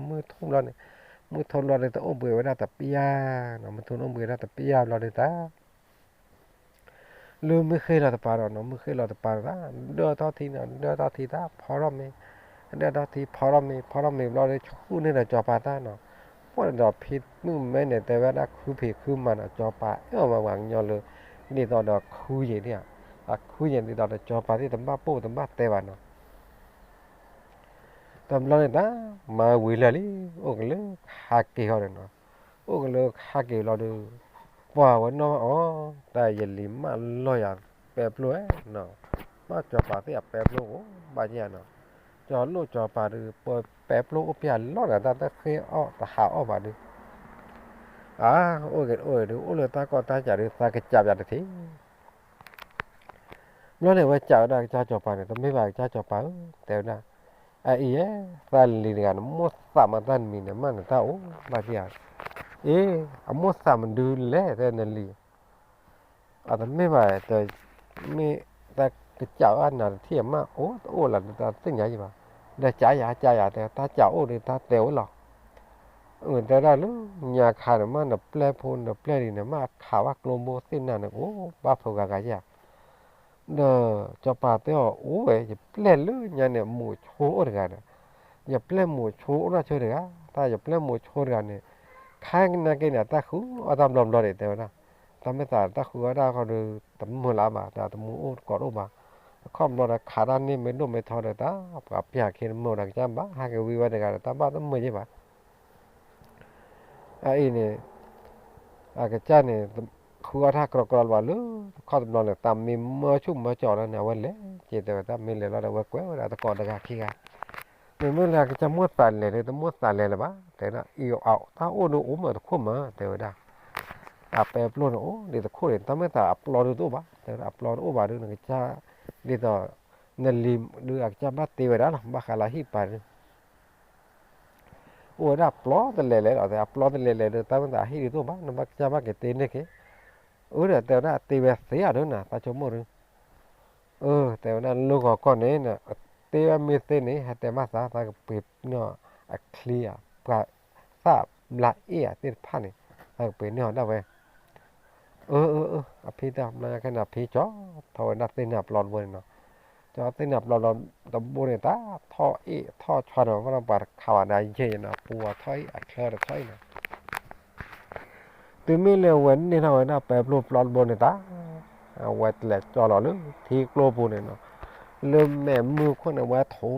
มือทุ่มเราเนี่ยมือทนเราเลยแต่โอ้เบื่อไว้ได้แต่ปียาเนาะมันทนโอ้เบื่อได้แต่ปียาเราเลยตาลืมไม่เคยเราแต่ปาเราเนาะไม่เคยเราแต่ปาละเดี๋ยวต่อทีเนี่ยเดี๋ยวต่อทีตาพอเราไม่เดี๋ยวต่อทีพอเราไม่เราเลยชู้เนี่ยจอปาตาเนาะว่าเราผิดมึงไม่เนี่ยแต่ว่านักคือผิดคือมันจอปามาหวังยอเลยนี่ตอนเราคุยเนี่ยคุยอย่างที่ตอนจอปาที่ตำบ้าปูตำบ้าเตวันเนาะ ตำเราเนี่ยนะมาวิลาลีโอ้ก็เลยฮักเกี่ยวเลยเนาะโอ้ก็เลยฮักเกี่ยวเราดูว่าวันนั้นอ๋อแต่ยันลิมมาลอยอ่ะแป๊บเลยเนาะมาจอปาที่อ่ะแป๊บโลบาดเนี่ยเนาะจอลูจอปาดูเปิดแป๊บโลเปียลอดอ่ะแต่เคยอ้อแต่หาอ้อบาดูอ่าโอ้ก็โอ้ดูโอ้เลยตาก็ตาจ่าดูตาก็จับจ่าดูทีแล้วเนี่ยว่าจ่าได้จ่าจอปาเนี่ยต้องไม่บาจ่าจอปาแต่นะ iya saliligan musa matan mine man ta o badia musa mandule tenali ada me ba ta me ta chao an na thia ma o la ta tin ya ji ba da cha ya ta chao o de ta teo lo ta da lu nya kha ma na ple phone na ple ni na ma kha wa klombo sin na o ba pho ga ya 너 저빠때요 오에 플레르 냐네 뭐 초르가네 야 플레 뭐 초라 저래가 다야 플레 뭐 초르가네 카잉나게냐 따쿠 아담 럼러레 때나 담메다 따쿠가 거르 담물라마 다 무 거로마 컴러라 카라니 메노 메터레다 아피아 킨 뭐라 잠바 하게 위와데가 담바 뭐지 봐 아이네 아게 짜네 khua tha cọ cọ vào lứa kho tụi nó là tầm mìm mơ chung mơ trò là nào lẽ chỉ từ ta mình là nó quét là ta còn được khi à mình mới là cái chăm muốt tàn lệ ta muốt tàn lệ là bá thế là yêu ảo ta ôn đồ ốm mà ta khô mà thế đó à pe luôn ố để ta khô để ta mới ta upload được bá thế là upload ố bà được cái cha để ta nên lim được cha bắt tiêu đó là bá khá là hip bà ủa đã upload lệ lệ rồi thì upload lệ lệ được ta mới ta hip được bá nó bắt cha bắt cái tên đấy cái ủaแต่ว่าตีแบบเสียด้วยนะตาชมหมดเลยแต่ว่าลูกก่อนนี้นะตีว่ามีเส้นนี้แต่มาสาตากับปิดเนาะเคลียร์ปะทราบละเอียดติดพันนี่ตากับปิดเนาะได้เว้ยอภิธรรมนะขนาดพี่จ้อทว่านัดเส้นนับหลอดบนเนาะจ้อเส้นนับหลอดตะบนเนี่ยตาท่อชอนว่าเราปัดข่าวได้เยอะนะปัวถอยอัดเคลื่อนถอยนะ từ mi lều vấn đi nào na bẹp lụp lọt bồn này ta quẹt lẹt cho lọ lưng thì lô bồn này nó lơm mẹ mưa con này quẹt thô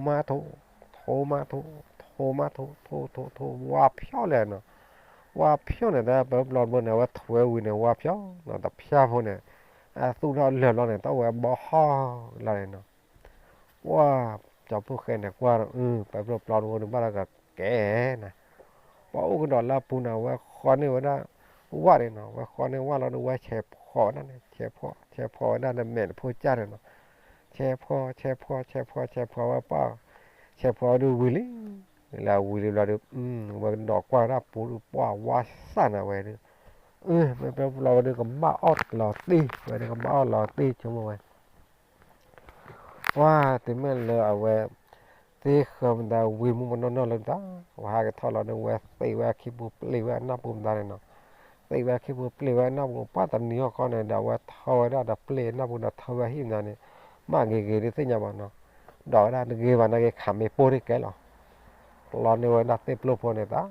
qua phiếu này nó qua phiếu này ta bẹp lọt bồn này quẹt thô quỳ này qua phiếu nó tập phiếu bồn này tu nó lừa lọt này tao quẹt bỏ ho là này nó qua cho phước khen này qua bẹp lụp lọt bồn này bao là kẻ này bỏ cái đòn la bùn nào quẹt con này quẹtว่าเลยเนาะว่าคนนึงว่าเราดูว่าแชร์พอนั่นแชร์พอนั่นน่ะแม่นพูดจ้าเลยเนาะแชร์พอว่าป้าแชร์พอดูวิลิเราวิลิเราดูว่าดอกกว่ารับปูว่าสั่นเอาไว้ดูไม่เป็นเราดูกับบ้าออดหลอดตีไว้ดูกับบ้าออดหลอดตีชั่วโมงไว้ว่าแต่เมื่อเราเอาไว้ที่เขามันได้วิมุมันนอนเลยจ้าว่าก็ทอดเราดูไว้ตีไว้คิดบุปลีไว้นับบุมได้เลยเนาะตีว่าคิดว่าเปลี่ยนน้ำกูป้าตันนี้ก็เนี่ยดาวว่าเท่าได้ดับเปลี่ยนน้ำกูดับเท่าหิมนั่นเนี่ยมาเกยได้สิ่งอย่างมันเนาะดอกได้เกยวันนั้นเกยขำไม่พูดได้แก่หรอรอเนี่ยวันนัดเตะปลุกพอเนี่ยตา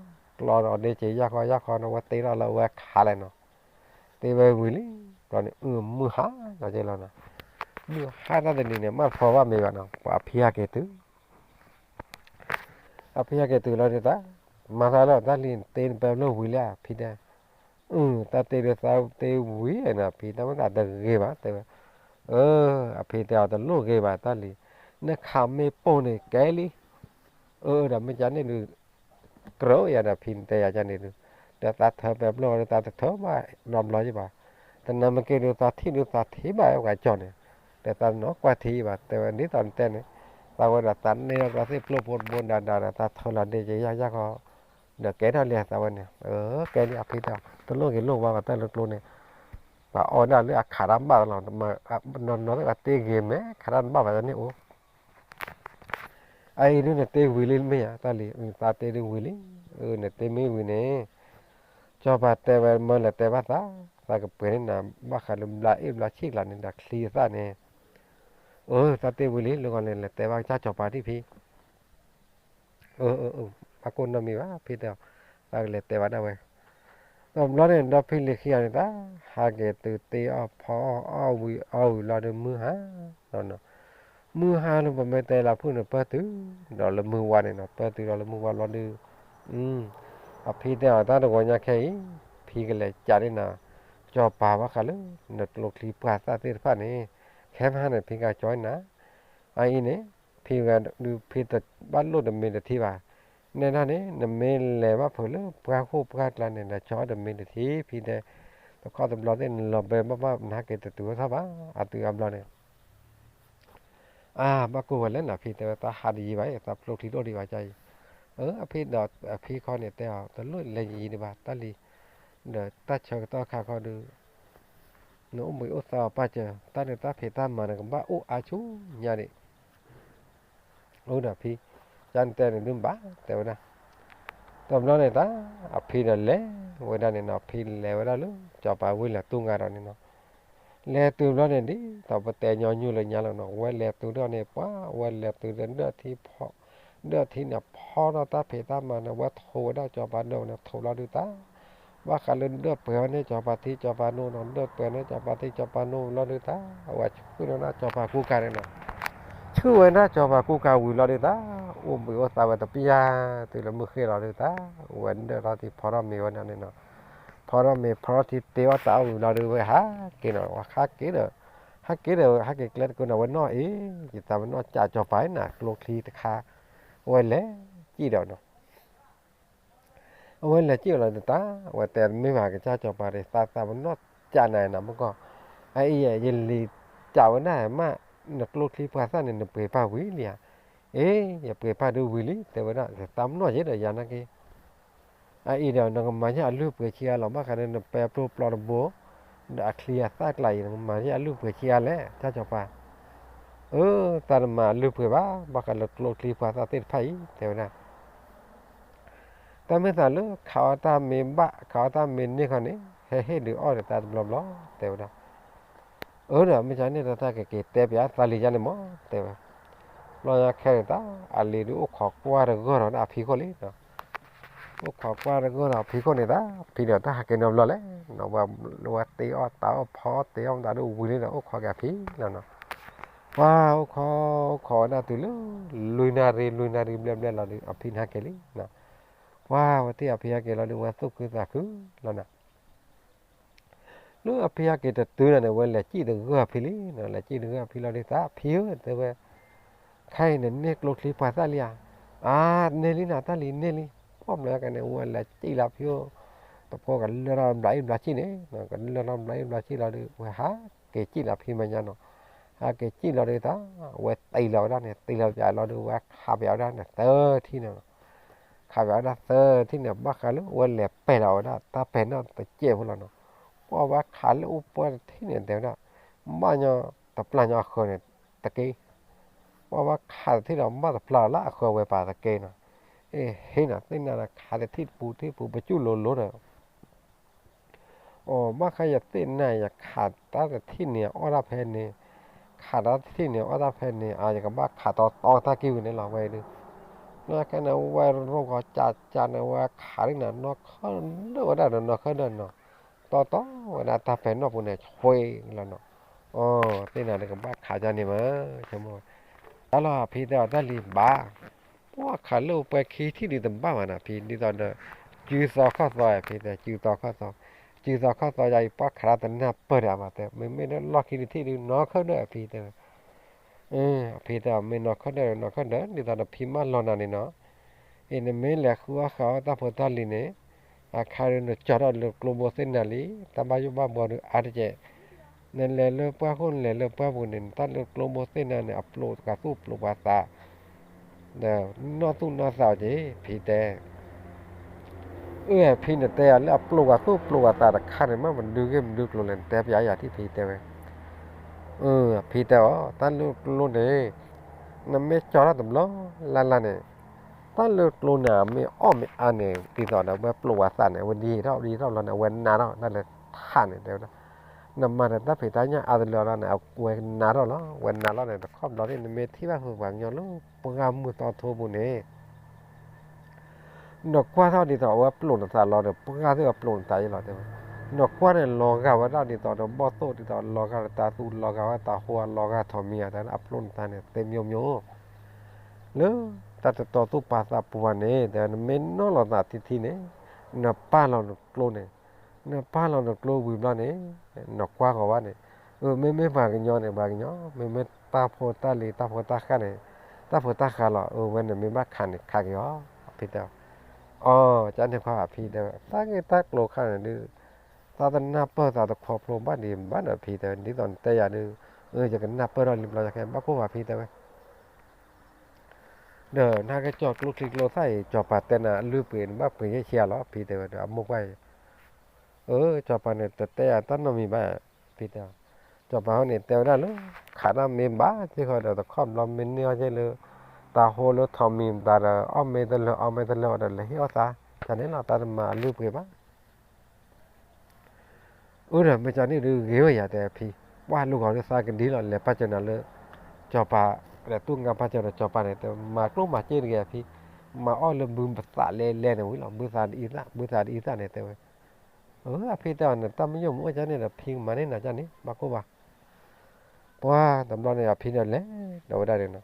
รอเดี๋ยวเจียกอนะว่าตีเราว่าขาเลยเนาะตีไปวิ่งเลยตอนนี้มือหาเราเจอแล้วนะมือหาตั้งแต่นี้เนี่ยมาพอว่ามีกันเนาะว่าพิยาเกตุเราเนี่ยตามาแล้วตาลินเต้นไปแล้ววิ่งแล้วพี่ได้ta tê được sao tê quý này nè thì ta mới đạt được ghê bá tê thì tao ta lô ghê bá ta li nó khám mê bô này cái li đã mới chán nên được cỡ ya đã pin tê ya nên được đã ta thở bẹp lo ta thở mà nằm lo chứ bà ta nằm mà kêu được ta thi bà cái chọn này để ta nó qua thi bà tê ní tao tên này ta gọi là tán nên ta sẽ lô bồn đà ta thở là để cho ya có được cái đó liền tao này cái này thì taoตัวโลกเห็นโลกว่าแต่ละโลกเนี่ยว่าอ๋อน่าเรื่องขาดบ้าเรามานอนเตะเกมเนี่ยขาดบ้าแบบนี้โอ้ไอ้นี่เนี่ยเตะวิลินไม่อะตาลีตาเตะวิลินเนี่ยเตะไม่วินเนี่ยชอบเตะแบบมันเลยเตะภาษาตาก็เปลี่ยนนะบ้าขาดลาชิกลาเนี่ยดักคลีซ่าเนี่ยตาเตะวิลินลูกอะไรเลยเตะว่าจ้าจบปาที่พี่ปากคนน่ะมีวะพี่เดียวตาเลยเตะว่าได้เว้ยเราเนี่ยเราพิลิขีอะไรตาหาเกตุตีพอเอาวิเราเดินมือฮะเราเนาะ มือหาลงไปไม่แต่ละพูดเนี่ยเปิดตื้อดอกละมือวันเนี่ยเปิดตื้อดอกละมือวันรอดูอ่ะพี่แต่ตาตะวันยาแค่พี่ก็เลยจ่าได้นะจอป่าวะกันเลยนักโลกลีปาตาเตอร์ฟ้านี่แค่มาเนี่ยพี่ก็จอยนะไอ้เนี่ยพี่ก็ดูพี่แต่บ้านรถดำเนินที่ว่าเนี่ยนั่นเนี่ยดำเนินเลยว่าเผื่อเลยปลาคู่ปลาละเนี่ยนะจอดำเนินที่พี่แต่ต้องข้อตำรวจเนี่ยเราไปบ้าๆนักเกิดตัวท่าบ้าอ่ะตัวอับเราเนี่ยมากูวันเล่นนะพี่แต่ตาหาดีไว้ตาโลกลีโลดีไว้ใจพี่ดอดพี่ข้อเนี่ยแต่ตลอดเลยยีดีบ้าตาลีเดี๋ยวตาเชิงตาขาเขาดู nó mới ô sao ba chờ ta được ta phải ta mà nó cũng ba ô chú nhà đi ô nè phi chan tên này đun bá tao nè tầm đó này ta phi là lé vậy đây này nó phi lé vậy đó luôn cho bà vui là tu ngài rồi này nó lé từ đó này đi tao bắt tay nhỏ như là nhà là nó quay lé từ đó này quá quay lé từ đến đó thì phò đó thì nó phò nó ta phải ta mà nó quá thô đó cho bà đâu nó thô đó được taว่าการเล่นเลือดเปลือกนี่จอปาที่จอปานูนเลือดเปลือกนี่จอปาที่จอปานูนเราดูตาว่าชื่อนะจอปากูการเนี่ยชื่อนะจอปากูการวิเราดูตาไปว่าตาวันตะปียาตัวละมือเคยเราดูตาวันเดียวเราที่พอเรามีวันนั้นเนาะพอเรามีพอที่เตี้ยตาเราดูไว้ฮะกินเนาะว่าฮักกินเด้อฮักกินเด้อฮักกินเล็ดกูน่ะวันน้อยจิตตาวันน้อยจ่าจอไปน่ะโลคีตะคาวันเล่จีเดียวเนาะวันละเจียวละตาว่าแต่ไม่มากับเจ้าจอปาเลยตามันนอดจานไหนนะมันก็ไอ้ยันลีเจ้าหน้ามานักโลกที่ภาษาเนี่ยเปิดผ้าวิเลียอย่าเปิดผ้าดูวิลีแต่ว่าน่ะตามนอดเยอะเลยยานักไอ้เดี๋ยวนักมาเนี่ยลูกเปิดเชียร์เรามากันเนี่ยแปรปรปลอดโบดักเคลียร์ซากไหลนักมาเนี่ยลูกเปิดเชียร์แล้วเจ้าจอปาตามมาลูกเปิดบ้าบักกันโลกที่ภาษาเต็ดไผ่แต่ว่าน่ะแต่ไม่สารเขาตามเมมบะเขาตามเมนนี่คนนี้เฮ้ดูอ้อแต่ตาบล้อล้อแต่ว่าเนี่ยไม่ใช่เนี่ยตาเก๋ๆแต่พี่อาตาลีจันเลยมั้งแต่ว่าเราอยากแค่ตาอันนี้ดูขอกว่าเรื่องเราพี่คนนี้เนาะขอกว่าเรื่องเราพี่คนนี้ตาพี่เดี๋ยวตาหากินน้ำล้อเลยเนาะว่าตีอ้อตาพอตีอ้อตาดูวิ่งเลยเนาะขอแกพี่แล้วเนาะว้าวขอหน้าตัวลุยนารีเบลเบลเราดูพี่หาเกลี่เนาะว้าวที่อภิยาเกเราดูว่าสุขคือสักคือแล้วนะลูกอภิยาเกจะตื่นเนี่ยวันละจีดึงก็พิลีนะละจีดึงก็พิเราได้ตาพิวแต่ว่าใครเนี่ยเนกโลกลีภาษาเลียเนลินาตาลีเนลิพร้อมแล้วกันเนี่ยวันละจีละพิวตบกันเรื่องไรแบบจีเนี่ยกันเรื่องไรแบบจีเราดูว่าฮะเกจีละพิมันยันเนาะเกจีเราได้ตาว่าตีเราได้เนี่ยตีเราจะเราดูว่าขับเราได้เนี่ยเตอที่เนี่ยข้าว่าได้เซอร์ที่เนี่ยบ้าขาลูวันแหลบไปเราได้ตาเป็นน่ะแต่เจ็บพวกเราเนาะเพราะว่าขาลูกปวดที่เนี่ยเดี๋ยวน่ะบ้านเนาะแต่ปลาเนาะคนเนี่ยตะกี้เพราะว่าขาที่เราบ้านแต่ปลาละคนไว้ป่าตะกี้เนาะเห็นน่ะที่นั่นน่ะขาที่ปูไปจู่โลโลเนาะบ้าขยันที่ไหนอยากขาดตาแต่ที่เนี่ยอ้อรับแพนเนี่ยขาดตาที่เนี่ยอ้อรับแพนเนี่ยอาจจะกับบ้าขาดต่อตากิ้วเนี่ยเราไว้ดูนะแค่นั้นว่าเราก็จัดนะว่าขาดนั่นเนาะเขาเดินได้เนาะเขาเดินเนาะต่อว่าน่าตาเป็นเนาะพวกเนี่ยช่วยแล้วเนาะที่นั่นก็บ้าขาดจันนี่มั้งใช่ไหมตลอดพี่เดียวตาลีบ้าว่าขาดลูกไปขี้ที่ดีตั้งบ้ามันนะพี่ดีตอนเนาะจืดซอข้าวซอยพี่แต่จืดซอข้าวซอยใหญ่ป้าขาดแต่หน้าเปิดอะมาแต่ไม่ได้ล็อกขี้ที่ดีเนาะเขาเด้อพี่แต่พี่แต่ไม่นอกเขาเดินดีตอนพี่มาลอนานี่เนาะไม่เหลือคัวเขาตาพอตาลีเนี่ยคารินจอดลูกลมโบเซนนาลีตาบายุบ้าบอลอาร์เจนั่นแหละเลือกป้าคนแหละเลือกป้าบุญเนี่ยตาลูกลมโบเซนนาเนี่ยอัปโหลดกับสู้ปลุกภาษาเด้อนอตู้นอสาวจีพี่แต่พี่เนี่ยแต่แล้วอัปโหลดกับสู้ปลุกภาษาแต่ข้าเนี่ยมันดูเกมดูกลงเลยแต่พี่อยากที่พี่แต่พี่แต่ตาลูกลมเนี่ยนั่นไม่จอดตำล้อลันเนี่ยตอนเลือกโลนาไม่อ้อมไม่อันเนี่ยตีต่อนะว่าปลูกสันเนี่ยวันดีเราเราเนี่ยวันนาเรานั่นแหละท่านเนี่ยเดี๋ยวนะนำมาแต่ถ้าผิดเนี่ยอาจจะเราเนี่ยเอาวันนาเราแล้ววันนาเราเนี่ยครอบเราเนี่ยเมที่ว่าคือแบบย้อนลูกปงามมือต่อทัวบุญเนี่ยดอกว่าเท่าดีต่อว่าปลูกสันเราเนี่ยปงามที่ว่าปลูกใจเราเนี่ย nó qua này lò gà vào đó đi tao nó bó tô đi tao lò gà ta tu lò gà ta hoa lò gà thò mía ta upload ta này tem nhôm nhôm nữa ta tao tu pas ta puan này ta men nó là ta thi này nó pa là nó clone này nó pa là nó clone vì nó này nó qua cái này mấy vàng nhỏ này vàng nhỏ mấy ta phô ta khá này ta phô ta khá là bên này mấy bác khá này khá cái đó phi tao chẳng thể khoa phi tao ta lô khá này đưa ta tên napper ta tập hợp luôn bắt điểm bắt ở phi tao đi toàn tây à đưa giờ cái napper rồi làm là cái bắt cô vào phi tao đờ na cái trò lúc khi lô thay trò bát tên là lưu biển bắt biển cái xe đó phi tao đã mua quay trò bát này tây à tao nó mi ba phi tao trò bát này tao đã lúc khả năng mềm bá chứ không là tập khom làm mình nhau chứ lơ ta hồ lô thòm mềm ta là mê tên lơ là hiểu ta cho nên là ta mà lưu biển bá rồi bây giờ này được ghế vậy thì phi qua lúc họ đi xa cái đi là bắt chân là cho bà là tôi ngắm bắt chân là cho bà này mà lúc mà chơi cái phi mà lên bùm bát tạ lên lên này là bữa xa đi ra này tôi phi tao này tao mới dùng mỗi cái này là phi mà này là cái này mà cô bà qua tầm đó này là phi này lấy đâu ra được nó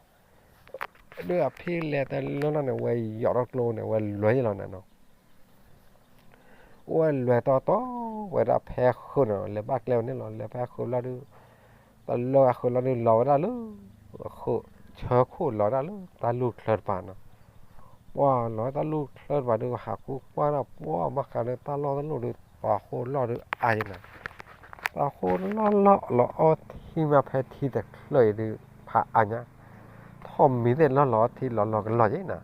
đưa phi lên tao nó này quay giọt đất luôn này quay lưỡi là nó quay lưỡi to quay ra phe khôn rồi lấy bạc leo này là lấy phe khôn là được ta lo khôn là được lò ra luôn khô chờ khô lò ra luôn ta lụt lợt bàn nó wow lò ta lụt lợt bàn được hạ cú qua là wow mà cả này ta lo ta lụt được và khô lo được ai nè ta khô lo thì mà phải thì được lời được hạ ai nhá thòm mí thì lo thì lo cái lo vậy nè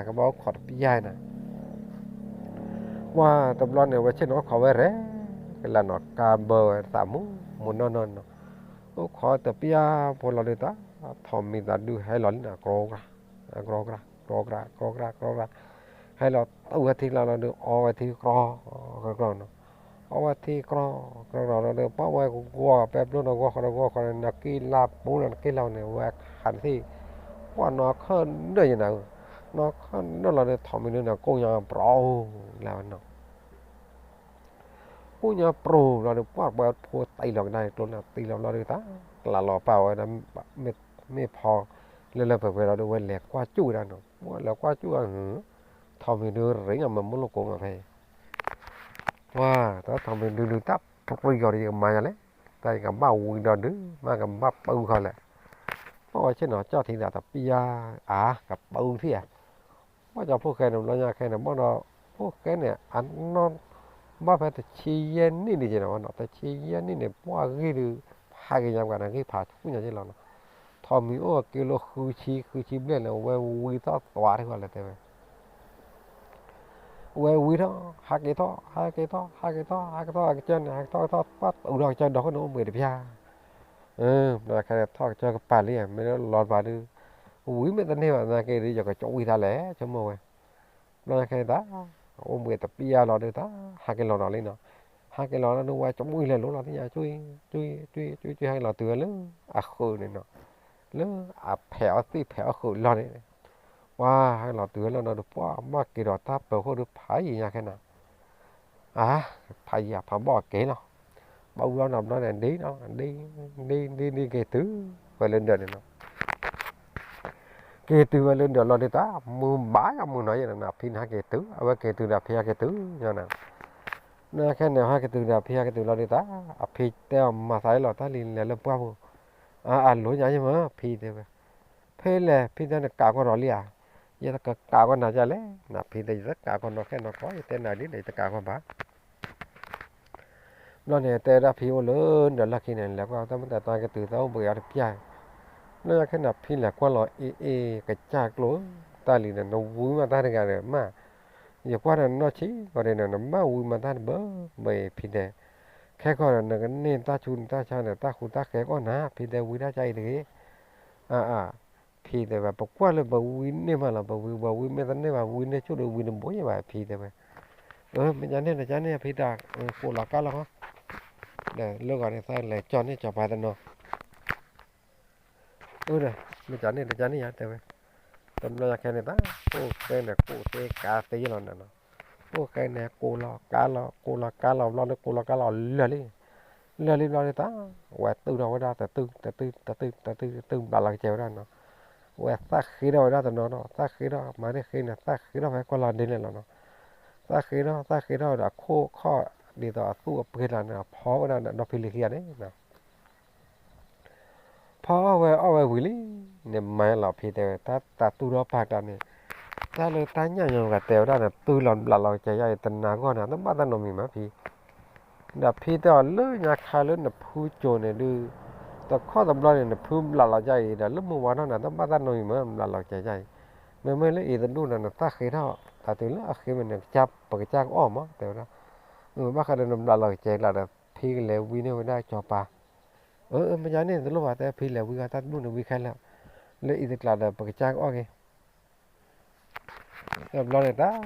cái bao quạt bị dai nèว่าตำรวจเนี่ยว่าเช่นว่าเขาไว้เร่cái là nó cà bờ tạm muốn nó khó tập biaพอเราเลยตาทอมมีตาดูให้เราเนี่ยกรอกให้เราตัวที่เราดูเอาไว้ที่กรอกเนาะเอาไว้ที่กรอกเราเดี๋ยวป้าไว้กัวแป๊บนู้นกัวคนนักกีฬาปูนักกีฬาเนี่ยแหวกขันที่ว่าnóขึ้นได้ยังไงnóขึ้นนั่นเราเนี่ยทอมมีเนี่ยกูยังเปล่าแล้วเนาะกูยังโปรเราเนี่ยว่าแบบพวกตีเราได้ตัวน่ะตีเราเลยตาlà lò bảo là mẹ phò lên là phải là đồ lẹ qua chú ra nó là qua chú hử thằng mình đưa rỉ mà muốn lúc cũng phải đó thằng mình đưa tắp rồi rồi thì mà lấy tay cầm bao đòn đứng mà cầm bắp bự khỏi lại nói chứ nó cho thì là tập bia gặp bự thế mà cho phô cái nào nó nhà cái nào mà nó phô cái này ăn non mà phải chi yên đi chứ nó chi yên đi này qua cái được hai cái nhầm cả là cái phạt cũng như thế là thò mi cái lô khư chi bên là quay quy to tỏa thế gọi là thế vậy quay quy đó hai cái chân hai cái to bắt ở đó chân đó có nó mười đẹp ya là cái thọ cho cái bàn liền mới lọt vào được quý mấy tên này là cái đi cho cái chỗ quy ta lẻ cho mồi là cái đó mười tập bia lọt được đó hai cái lọt đó lên nó hai cái lò nó qua chống quy lên lỗ là thế nhà chui hai lò tựa lớn khử này nó lớn phèo khử lò này wow hai lò tựa nó được quá mà cái đó ta bờ không được phải gì nha cái nào phải gì phải bỏ kế nó bao lâu nằm nó này đi cái tứ và lên đường này nó cái tứ và lên đường lò này ta mưa bá mưa nói vậy là nạp pin hai cái tứ cái tứ nạp pin hai cái tứ như nào nó cái này hai cái từ là phi hai cái từ là đi ta phi teo mà thấy là ta liền là lập qua lối nhá nhưng mà phi thế vậy phi là phi thế là cả con đó liền giờ ta cả con nào ra lấy là phi thì rất cả con nó cái nó có tên này đến để tất cả con bá nó này tê ra phi lớn đó là khi này là qua ta mới ta cái từ tao bây giờ phi nó cái nào phi là qua loại cái chạc lối ta liền là nó vui mà ta được cái mà giờ qua là nó chỉ còn đây là nó mau mà ta bớ mày phi đề cái còn là cái nên ta chun ta cha là ta khu ta cái con hả phi đề vui đã chạy đấy phi đề và bọc qua là bầu vui nên mà là bầu vui mấy thằng này mà vui nên chút được vui được bố như vậy phi đề vậy mình chán nên phi đà cô là cá lắm để lúc gọi này ta lại cho nên cho bài tân nó này mình chán nên nhá thế vậy tầm nó là cái này ta cái này cái cà phê là nó ô cái này cá lò lo được cô lò cá lò lừa đi lo đi ta quẹt từ đầu ra từ là chéo ra nó quẹt sát khí đâu ra từ nó sát khí đó mà đấy khi này sát khí đó phải con lò đi lên nó sát khí đó đã khô kho đi tao tu cái là nó phó nó phi liệt đấy nè phó về vui nên mà là phi tao ta tu đó phát ra này taเลยta nhảy nhảy cái tao ra là tu là chạy chạy tình nào con nào nó bắt ta nó mì mà phi đập phi tao lỡ nhà khai lỡ nó phu trồn này đưa tao khó tầm lo này nó phu là chạy là lúc mua vào nó là nó bắt ta nó mì mà là chạy chạy mới lấy ý tao là nó ta khi đó ta từ lúc khi mình chắp bởi cái trang ôm á tao đó bác cái nó là chạy là phi cái lều videoได้cho pa bây giờ này lúc mà ta phi lều video ta đúng là vi khai là lấy ý là bởi cái trang ôm kì lo này ta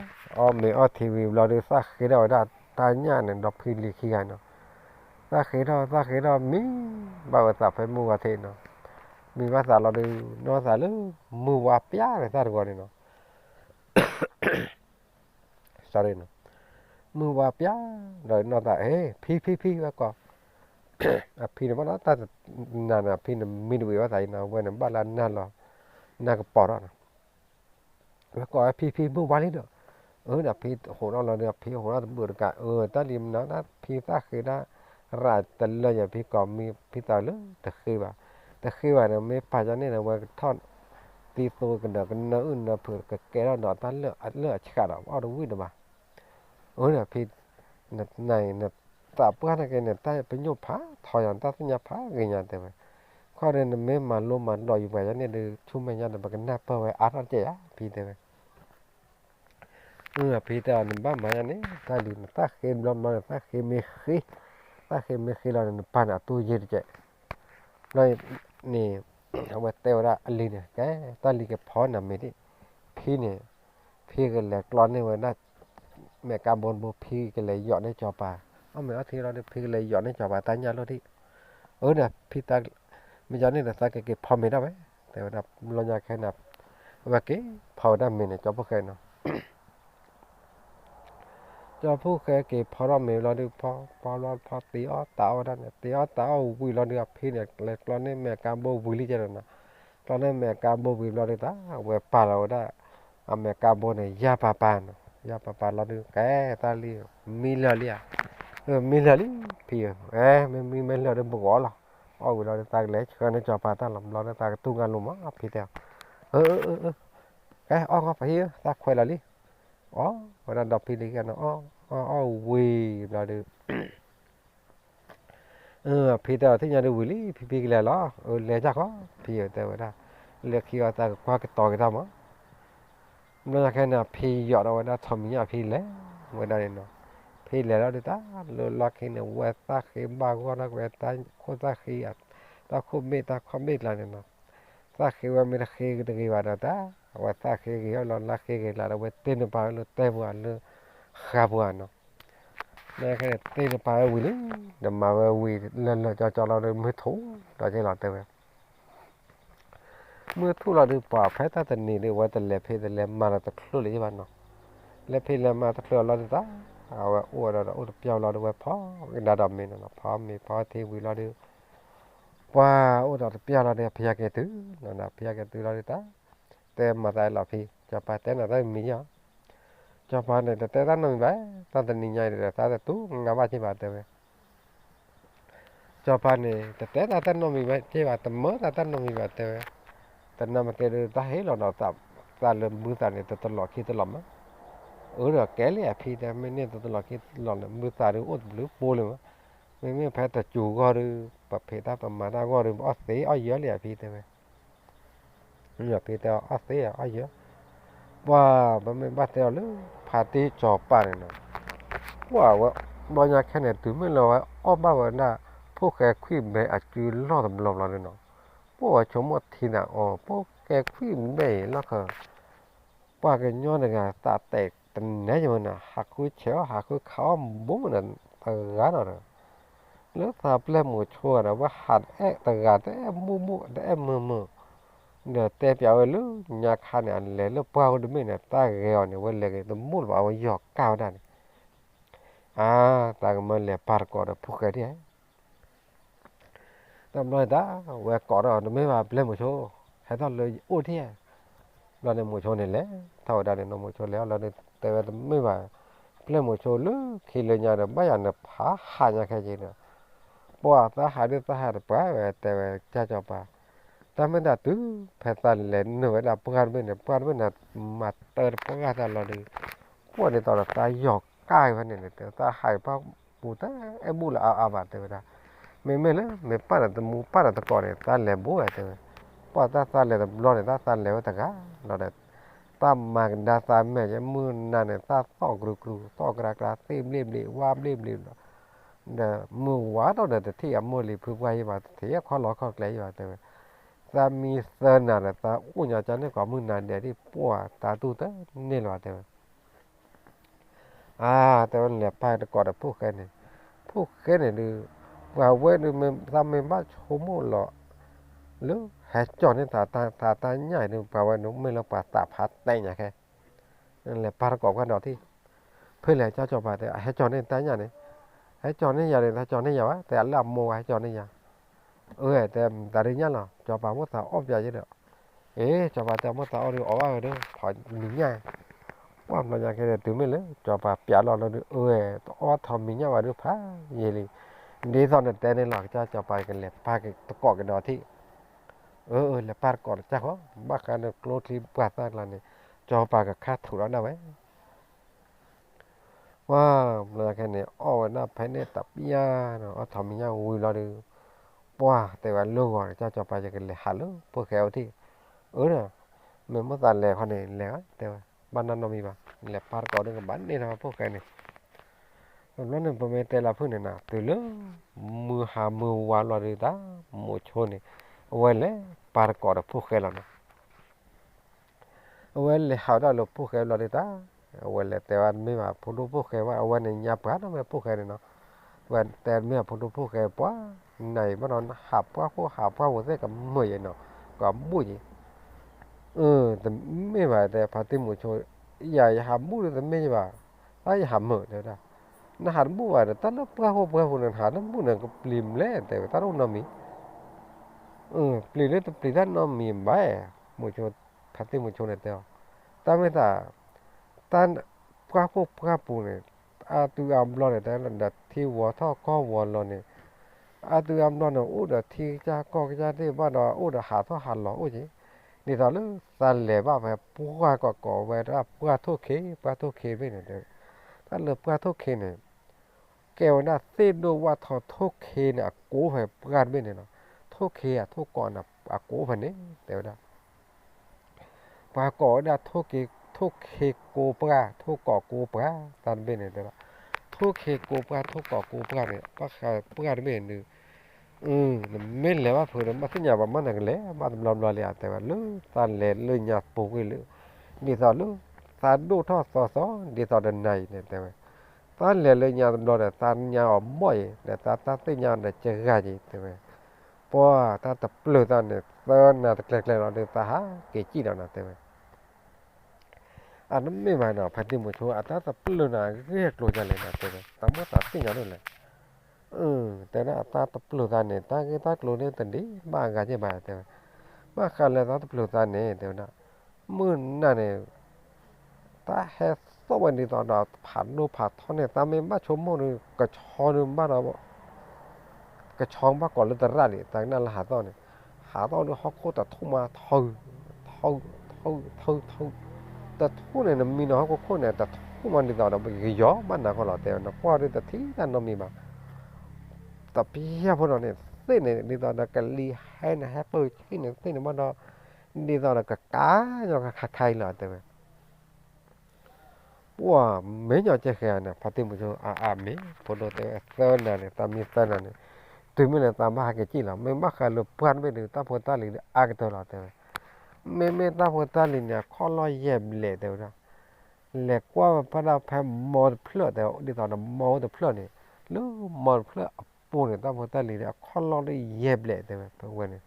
mình ở TV lo được sát khi đó đã ta nhá này đọc phi lì khi nó sát khi đó mình bao giờ phải mua thế nó mình bao giờ lo được nó giờ lúc mua qua pia rồi ta gọi nó sorry nó mua qua pia rồi nó ta phi quá co phi nó ta nà phi nó mình bị quá tại nó quên nó bao là nà lo nà cái bỏ đóแล้วก็พี่เมื่อวานนี้เด้อนะพี่โหเราเนี่ยพี่โหเราเบื่อกันตอนนี้นะพี่ตาคือนะราตเลยอย่างพี่ก็มีพี่ตาเลยแต่คือว่าเนี่ยไม่พาจเนี่ยนะว่าท่อนตีโตกันเด้อกันเนื้อนะเผื่อแกเราหนอตันเลือดขาดเอาดูวิ่งมาเนี่ยพี่เนี่ยตาเพื่อนกันเนี่ยตาเป็นโยผาถอยอย่างตาสัญญาผาเงี้ยแต่ว่าข้อเรียนไม่มาลมมาลอยอยู่ไปเนี่ยดูชุ่มไม่ยันแต่กันหน้าเพื่อไว้อาร์ตเจ้าพี่แต่ว่าพี่แต่อันบ้ามาเนี่ยตาลีนตาเข้มร้อนมาตาเข้มไม่ขี้เราเนี่ยปานตู้เย็นเจ้เลยนี่เอาไว้เตาละอันนี้เนี่ยแกตาลีแกพอนะไม่ดิพี่เนี่ยพี่ก็เลยกลอนเนี่ยว่าน่าแม่กาบนบุพี่ก็เลยหยอดในจอปลาเอาไม่เอาทีเราเนี่ยพี่ก็เลยหยอดในจอปลาตายยาเราดิเนี่ยพี่ตาไม่ย้อนนี่แต่ตาแกพอไม่ได้ไหมแต่ว่าเราอยากแค่นับว่าแกพอได้ไม่เนี่ยจบโอเคเนาะcho phú khé kì phá ra mèo là được phá tí ó tạo đó nè tí ó tạo vui là được phi này là nên mẹ cam bô vui đi cho nó là nên mẹ cam bô vui là được ta về phá là đó mẹ cam bô này ya pa là được cái ta li mi là li phi mi là được một gõ là là ta lấy cho nên cho pa ta làm là ta tu ngan luôn á phi theo cái ó phải ta khoe là li và đang đọc pin cái nó vui là được pin tao thích nhà được vui lý pin cái là lẽ chắc có pin tao đó lẽ khi ta qua cái tàu cái tao mà nó là cái nào pin dọn đâu đó thầm nhà pin lẽ ngoài đây nó pin lẽ đó đi ta là khi nào quẹt ta khi ba con nó quẹt ta không ta khi ta không biết là nó ta khi qua mình khi cái vào đó ta và ta khi cái là khi cái là quẹt tên nó bao nó tên vào nó khá vào nó đây cái này tên là phải quỳ lính để mà quỳ lên là cho nó được mới thú đó chỉ là tên mới thú là được bỏ phải ta tình này được qua tình lệ phải tình lệ mà là thật luôn đấy bạn nó lệ phải là mà thật luôn là được ta đó piao là được qua phá cái đa đầm mình nó phá thì quỳ là được qua đó piao là được piao cái thứ là piao cái thứ là được ta tem mà tại là phi cho phải tên là tới mình nhá cho phải này là ta nói vậy ta tình nhìn nhảy là ta tú ngắm ba chỉ bảo thế cho phải này ta nói vậy chỉ bảo tầm mới ta nói vậy thế ta nói mà cái ta hết là nó tập ta làm bữa ta này ta lọt khi ta làm á rồi cái này phi ta mới nên ta lọt khi lọt bữa ta được ốt lứa bô luôn á mới phải ta chủ gọi được bắp phải ta bắp mà ta gọi được ớt xế ớt dứa liền phi thế rồi phi ta ớt xế ớt dứa và mình bắt theo lúc party cho bạn này wow bao nhiêu cái này tụi mình là bao giờ na phố cái khuyên bè à chứ lo tầm lòng là nó phố chỗ một thì nào phố cái khuyên bè là cơ ba cái nhau này ta tệ tình nãy giờ nè hạt cuối chéo hạt cuối khó bốn mình từ gái rồi lúc ta lên một chua là hạt từ gà tới em mua để em mơ เดี๋ยวแต่เปียวลูยาคาเนี่ยเลยลูกเป้าดูไม่เนี่ยตาเกลียวเนี่ยวันเลยตัวมุ่งว่าเอาหยอกก้าวได้ตาก็มันเลยปาร์กอร์พูดกันเนี่ยตำน้อยตาเวกอร์ไม่ว่าเปล่าโมโชให้ตอนเลยโอ้ที่เราเนี่ยโมโชเนี่ยแหละเท่าได้เนี่ยโมโชแล้วเราเนี่ยแต่ว่าไม่ว่าเปล่าโมโชลูขี้เลยเนี่ยไม่อยากเนี่ยผาหายแค่จีเนี่ยปวดตาหายด้วยตาหายไปแต่ว่าจะจบปะ Tapi dah tu pesan lain nu dah pengan benar mater pengan lah ni. Puan ni tahu tak yok kai mana ni tu tak hai pa puta bula apa tu dah. Me le me para tu mu para tu kau ni tak le bu tu. Pa tak le lo ni tak le tak ka lo dah. Ta mak dah ta me je mu na ni ta to kru to kra tim lim li wam limเดมือว่าตอนเด็กที่มือลีพึ่งไว้มาที่ข้อล้อข้อเกลียวแต่ตามีเสนาเนี่ยตาอุ้ยอาจารย์เนี่ยก็มือนานเดี๋ยวที่ปัวตาตูเตนี่หรอแต่แต่วันเหลียบไปแต่ก่อนพวกแค่เนี่ยดูว่าเว้ยดูมันทำมันบ้าชมูหรอหรือแห่จอนี่ตาใหญ่ดูแปลว่าหนูไม่เราป่าตาพัดได้ยังไงนั่นแหละปารกอบกันดอกที่เพื่อแหละเจ้าจอมาแต่แห่จอนี่ตาใหญ่เนี่ยแห่จอนี่อย่าเลยถ้าจอนี่อย่าวะแต่ละโมแห่จอนี่อย่าแต่ตาเรียนล่ะจอป่ามุสาอ้อมใหญ่เด้อจอป่าแต่มุสาอ้อมเอาไว้เด้อถอยหนีง่ายว่ามันยังแค่ตื่นไม่เลยจอป่าเปียรอเราอ้อทอมมีง่ายว่าดูพ้าเยลีดีตอนนั้นแต่ในหลักจอป่ากันเลยพากันตะกอกกันดอที่แล้วปาร์ก่อนจ้าเขาบ้ากันโกรธที่ปาตากลานี่จอป่ากับคาถูแล้วนะไว้ว่าเราแค่นี้อ้อหน้าภายในตับยาเนาะทอมมีง่ายอุ้ยเราดูว้าแต่ว่าลูกอ่ะเจ้าจอไปจะกันเลยฮัลโหลพวกเขาที่เนี่ยมันไม่ตันเลยคนนี้แล้วแต่ว่าบ้านนั้นเรามีป่ะเลยพาร์กเอาดึงบ้านนี่นะพวกเขาเนี่ยแล้วเนี่ยผมแต่ละพื้นเนี่ยนะตัวเลือมือวานเราดูตาหมูชนเนี่ยวันเลยพาร์กเอาพวกเขาแล้วนะวันเลยหาได้ลูกพวกเขาเราดูตาวันเลยแต่ว่าไม่ว่าพวกเขาว่าวันนี้ยับกันไม่พวกเขาเนี่ยเนาะวันแต่เมื่อพวกเขาป้าnày bắt đầu hạp qua một cái cầm mười nó có mũiแต่ไม่ว่าแต่พาติมุชใหญ่หามmũiแต่ไม่ว่าไอ้หามเหมือเดี๋ยวนะน่าหามmũiว่าแต่ตอนนั้นพวกนั้นหามmũiนั่นก็ปลิมเลยแต่ตอนนั้นมีปลิมเลยแต่ปลิมท่านนั้นมีใบมุชพาติมุชเนี่ยเดียวแต่ไม่ตาตอนพวกเนี่ยตัวอัมบลเนี่ยแต่ละที่วัวท่อก็วัวเราเนี่ยตัวอัมบลเนี่ยอุดที่จะก็จะที่บ้านเราอุดหาท่อหันหล่ออุจินี่ตอนนั้นสันเหลวแบบปัวก็ไว้แล้วปัวทุกเขไม่เนี่ยเด้อถ้าเลือปัวทุกเขเนี่ยแกวน่ะเส้นดูว่าทอทุกเขเนี่ยกูแบบปัวไม่เนี่ยเนาะทุกเขทุกก่อนกูแบบนี้เดี๋ยวนะปาก่อนทุกเขกูปลาทุกก่อกูปลาตันเป็นเนี่ยเดี๋ยวทุกเขกูปลาทุกก่อกูปลาเนี่ยปลาปลาไม่เนี่ยไม่เลยว่าเพื่อนมาที่นี่ว่ามันอะไรมาทำลำเลยแต่ว่าลูตอนเล่นลูหยาดปูกิลูดีตอนลูตอนดูทอดซอดีตอนเดินในเนี่ยแต่ว่าตอนเล่นลูหยาดลำเลยตอนหยาดบ่อยแต่ตอนที่หยาดเนี่ยเจอกันจีแต่ว่าพอตอนตะปลุกตอนเนี่ยตอนน่ะตะเกล็ดเราเนี่ยตาหาเกจีเราเนี่ยแต่ว่าอันนั้นไม่มาเนาะพันธุ์มุชัวอันนั้นตะปลุกน่ะเรียกโลจันเลยนะแต่ว่าตอนเมื่อตอนที่หยาดนั่นแหละแต่น่ะตาตะปลุกตอนเนี่ยตาโกลเนี่ยตันดีบ้างกันใช่ไหมแต่ว่ามาคันเลยตาตะปลุกตอนเนี่ยเดี๋ยวนะมื่นนั่นเนี่ยตาแฮสวันนี้ตอนเราผ่านโนผ่านท่อเนี่ยตาไม่มาชมมองเลยกระชอนบ้านเรากระชองบ้านก่อนเลยแต่ละนี่แต่นั่นละหาตอนเนี่ยหาตอนเนี่ยเขาโคตรทุ่มมาเท่าแต่ทุ่เนี่ยมีน้อยกว่าคนเนี่ยแต่ทุ่มมันในตอนเราไปย้อมันนะคนเราแต่เราพอได้แต่ที่นั่นเรามีมาแต่พี่พวกเราเนี่ยเส้นเนี่ยในตอนเรากันลีให้นะฮะเปิดที่เนี่ยเส้นเนี่ยมันเราในตอนเรากับก้าเรากับใครเหรอแต่ว่าไม่ยอมจะแค่เนี่ยพัติมุชมีพอเราแต่เส้นเนี่ยตามมีเส้นเนี่ยถึงไม่เลยตามมาหาเกจิเราไม่มาขายลูกเพื่อนไปหนึ่งตาพอตาลีอากตัวเราแต่ไม่ตาพอตาลีเนี่ยข้อลอยเย็บเลยแต่ว่าเล็กว่าพอเราแพ้มอดเพลอแต่ในตอนนั้นมอดเพลอเนี่ยหรือมอดเพลอปูเนี่ยตาพอตาลีเนี่ยข้อลอยเย็บเลยแต่ว่าเพื่อนเนี่ย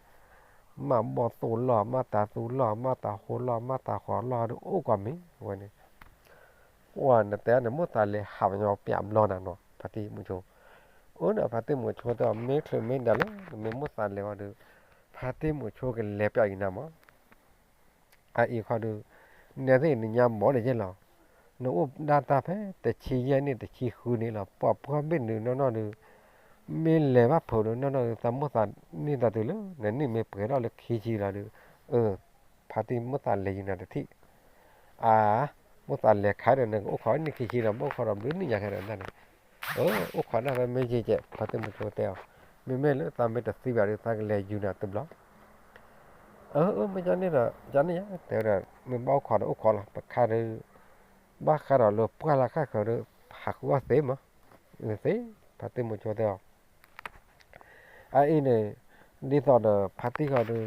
มาบ่ตูหล่อมาตาตูหล่อมาตาโหหล่อมาตาขอหล่อดูโอ้กว่ามิวันนี้วันแต่เนี่ยมั่วตาเลยหาวยอเปียมรอน่ะเนาะพอดีมุโชโอ้เนาะพอดีมุโชแต่ไม่เคยไม่ได้เลยไม่มั่วตาเลยว่าดูพอดีมุโชกันเล็บอย่างนั้นมั้งอีกข้อดูเนี่ยที่นี่ยามบ่ได้เจหรอเนาะดาตาเพ่แต่ชี้ยันนี่แต่ชี้คูนี่หรอปอบพวกเป็นเนาะเนาะดูมีเลว่าผลเนาะเนาะสมมติว่านี่ตาดูเลยเนี่ยนี่ไม่เปิดเราเลยขี้จีละดูพอดีมั่วตาเลยนะที่มั่วตาเลยขายเรื่องนึงโอ้ขอนี่ขี้จีละมั่วขอรับรู้นี่อย่างไรนั่นโอ้ขอน่าจะไม่เจ๊พอดีมุโชเตียวไม่เลยตามไปตัดสิบาทตาเลยอยู่นะตึบล้อไม่จำนี่ละจำนี่ยังแต่ละไม่บ้าขอโอ้ขอละขายเลยบ้าขายเราพวกราคาเขาเลยหักว่าเสียมั้งเสียพอดีมุโชเตียวเนี่ยดีต่อเด้อพอดีเขาดู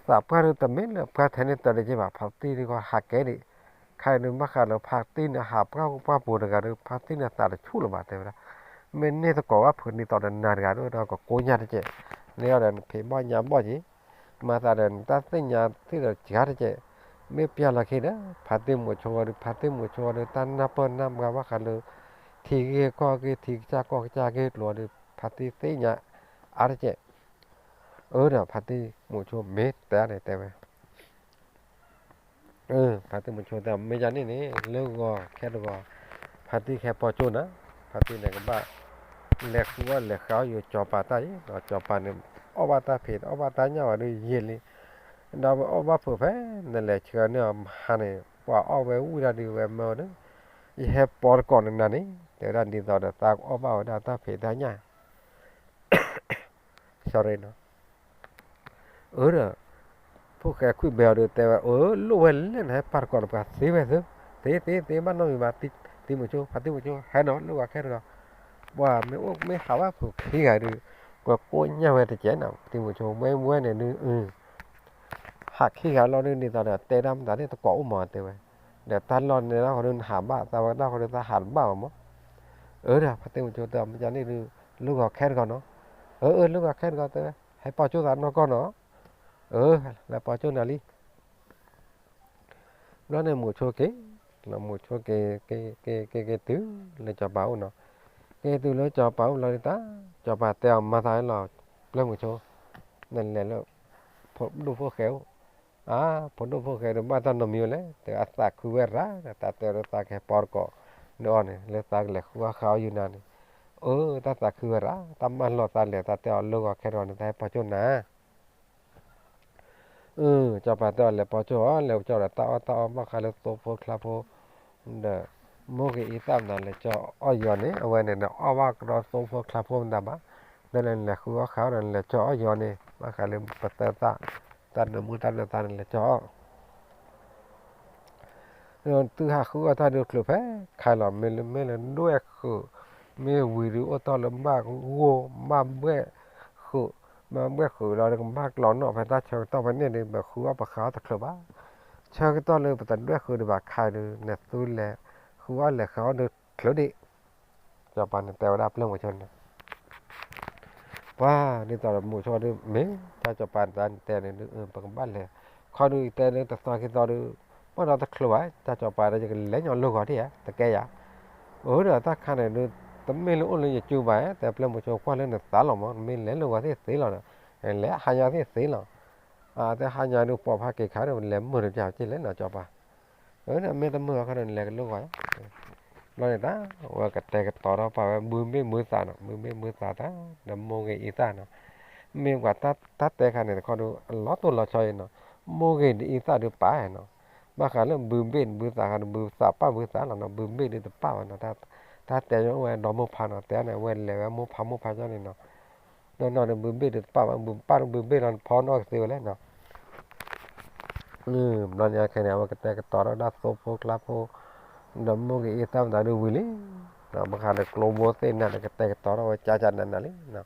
สับกันแต่ไม่เลยพอทีนี้ตอนนี้ใช่ป่ะพอดีนี่ก็หักแก่ดิใครนึกมาขายเราพอดีเนี่ยหับก็ป้าปูนกันเลยพอดีเนี่ยตาชุ่มละบาทเดียวนะไม่เนี่ยต้องว่าพื้นที่ตอนนั้นนานกันด้วยเราก็โกยยาที่เจ้เนี่ยเดินเพ่บ้านยามบ่จีมาตาเดินตัดสินยาที่เราจีกันที่เจ้ไม่เปียละคิดนะพอดีมุชวร์พอดีมุชวร์ตันนับนับกันว่ากันเลยทีเกก็เกทีจาก็จาก็หลวงพอดีสินยาอะไรเจ้เนี่ยพอดีมุชวร์ไม่แต่อะไรแต่ว่าพอดีมุชวร์แต่ไม่จำนี่นี่เลิกก็แค่ก็พอดีแค่พอจูนะพอดีเนี่ยก็บ้าเล็กว่าเล็กเขาอยู่จอปาตายจอปาเนี่ยอบาตาเพดอบาตาเนี่ยว่าดูเย็นเลยดาวอบาเผื่อแพ้นั่นแหละเชื่อเนี่ยฮันเนี่ยว่าเอาไว้อู้ได้ดีไว้เมื่อนั้นยี่ห้อปอร์ก่อนนั่นนี่แต่ด้านดีต่อเด็กตาอบาดาตาเพดได้เนี่ย sorry เนาะเนี่ยพวกแกคุยเบลดูแต่ว่าลูกเวลเล่นให้ปาร์ก่อนกับสีเวสเตบ้านน้องมีมาติมุชูพัดติมุชูให้เนาะลูกว่าแค่เนาะว่าไม่หาว่าผูกขี้ไงดูก็โป้ยเนี่ยเวทเจ๊น่ะติมุชูไม่มวยเนี่ยนึหักขี้ไงเราเนี่ยตอนเนี่ยเตะดำแต่เนี่ยตะเกาะหมอนเตะไว้เดี๋ยวท่านรอนเนี่ยเราคนนึงหาบ้าแต่ว่าเราคนนึงหาบ้ามั้งเนี่ยพัดติมุชูเติมจะนี่ดูลูกก็แค่ก่อนเนาะลูกก็แค่ก่อนเตะให้ปอจูกันเนาะก่อนเนาะแล้วปอจูนาลีแล้วเนี่ยหมูโชเกะแล้วหมูโชเกตื้อเลยจะเบาเนาะcái từ lối cho bảo là ta cho bà tèo mà thấy là lên một chỗ nên là phổ đồ phổ khéo phổ đồ phổ khéo mà ta nằm nhiều đấy thì ta cứ về ra ta tèo ta cái porco nó này lấy ta lấy khua khao như nào này ta cứ về ra ta mà lo ta lấy ta tèo lô cái rồi ta bỏ chỗ nè cho bà tèo lấy bỏ chỗ lấy cho là ta mà khai lấy tô phổ khla phổ nè mua cái ý tam là cho ở giờ này ở ngoài này nó ở vào đó số phật khám phom đam á nên là khu khảo nên là cho ở giờ này mà khai lên bát ta được mua ta là cho rồi từ hạ khu ta được lựa phép khai là mình là đuôi khu mình vui đi ô tô làm bạc gỗ mà bữa khu là được bạc lón nọ phải ta chờ tao vấn đề này mà khu ở bạc khảo thật là bác chờ cái to lên phải tận đuôi khu được bạc khai được nè tôi là khu là khó được khởi đi cho bạn tèo đáp lưng vào chân và đi tàu mùa cho được mấy cho bạn tan tèo này được bằng bắt lẹ khó được tèo này tập sao khi tàu được bắt đầu ta khởi cho bạn đây lấy nhau luôn gọi đi ta kê à rồi ta khăn này được tấm mấy lỗ lên chưa vậy tèo lưng mùa cho qua lên được xả lòng mà mình lấy luôn gọi thì xí lòng lấy hai nhà thì xí lòng thế hai nhà được bỏ hai cái khá được lấy mưa được chào chỉ lấy nào cho bạn là mấy tấm mưa khá được lấy luôn gọi nói ta và cái tay cái tỏ ra phải mưa sa nó mưa sa ta đầm mồ cái ý ta nó mình quả ta tay cái này còn được lót tôi là chơi nó mồ cái ý ta được bả nó mà cái là mưa sa nó mưa sa pa mưa sa là nó đi tập pa nó ta tay nó quen đó mồ pa nó tay này quen là mồ pa cho nên nó được được pa nó là phò nó cái này nó nó nhà cái này mà cái tay cái tỏ ra đa số phố club phố đầm mồ cái ý ta đã được vui nó mà khai được global tên này cái tay cái tỏ ra cha cha này này nó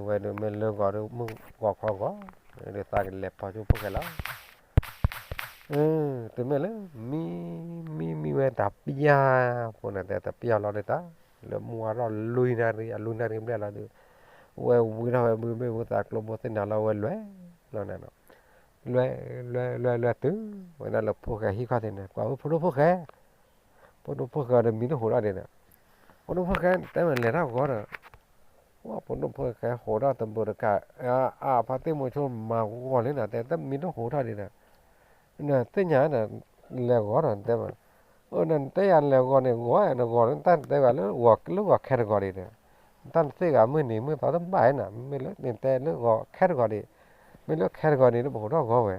vậy được mình lừa gọi được mưng gọi khó có để ta cái lẹp vào chung cái đó từ mình lấy mi về tập bia phụ nữ tập bia lo đấy ta là mua rồi lui ra đi là được เววีเรามือไม่บูตากลมบนนาเราเวลเราเนี่ยเนาะเลื่อยตื้อวันนั้นเราพวกแกฮิข้าเด่นกว่าพวกแกเดินมีน้หัวเราเด่นพวกแกแต่มันเลยเราก่อนว่าพวกแกหัวเราตำบลกะพาร์ตี้มวยชนมาก่อนเลยนะแต่มีน้หัวเราเด่นเนี่ยแต่ยังน่ะแล้วก่อนแต่มันนั่นแต่ยังแล้วก่อนเนี่ยงัวเนี่ยก่อนตั้งแต่ว่าแล้วแค่ก่อนเลยตั้งแต่ก็มือตอนตั้งบ่ายน่ะไม่เลิกเนี่ยแต่แล้วก็แค่ก่อนเลยไม่เลิกแค่ก่อนนี่แล้วหัวเราก็เว้ย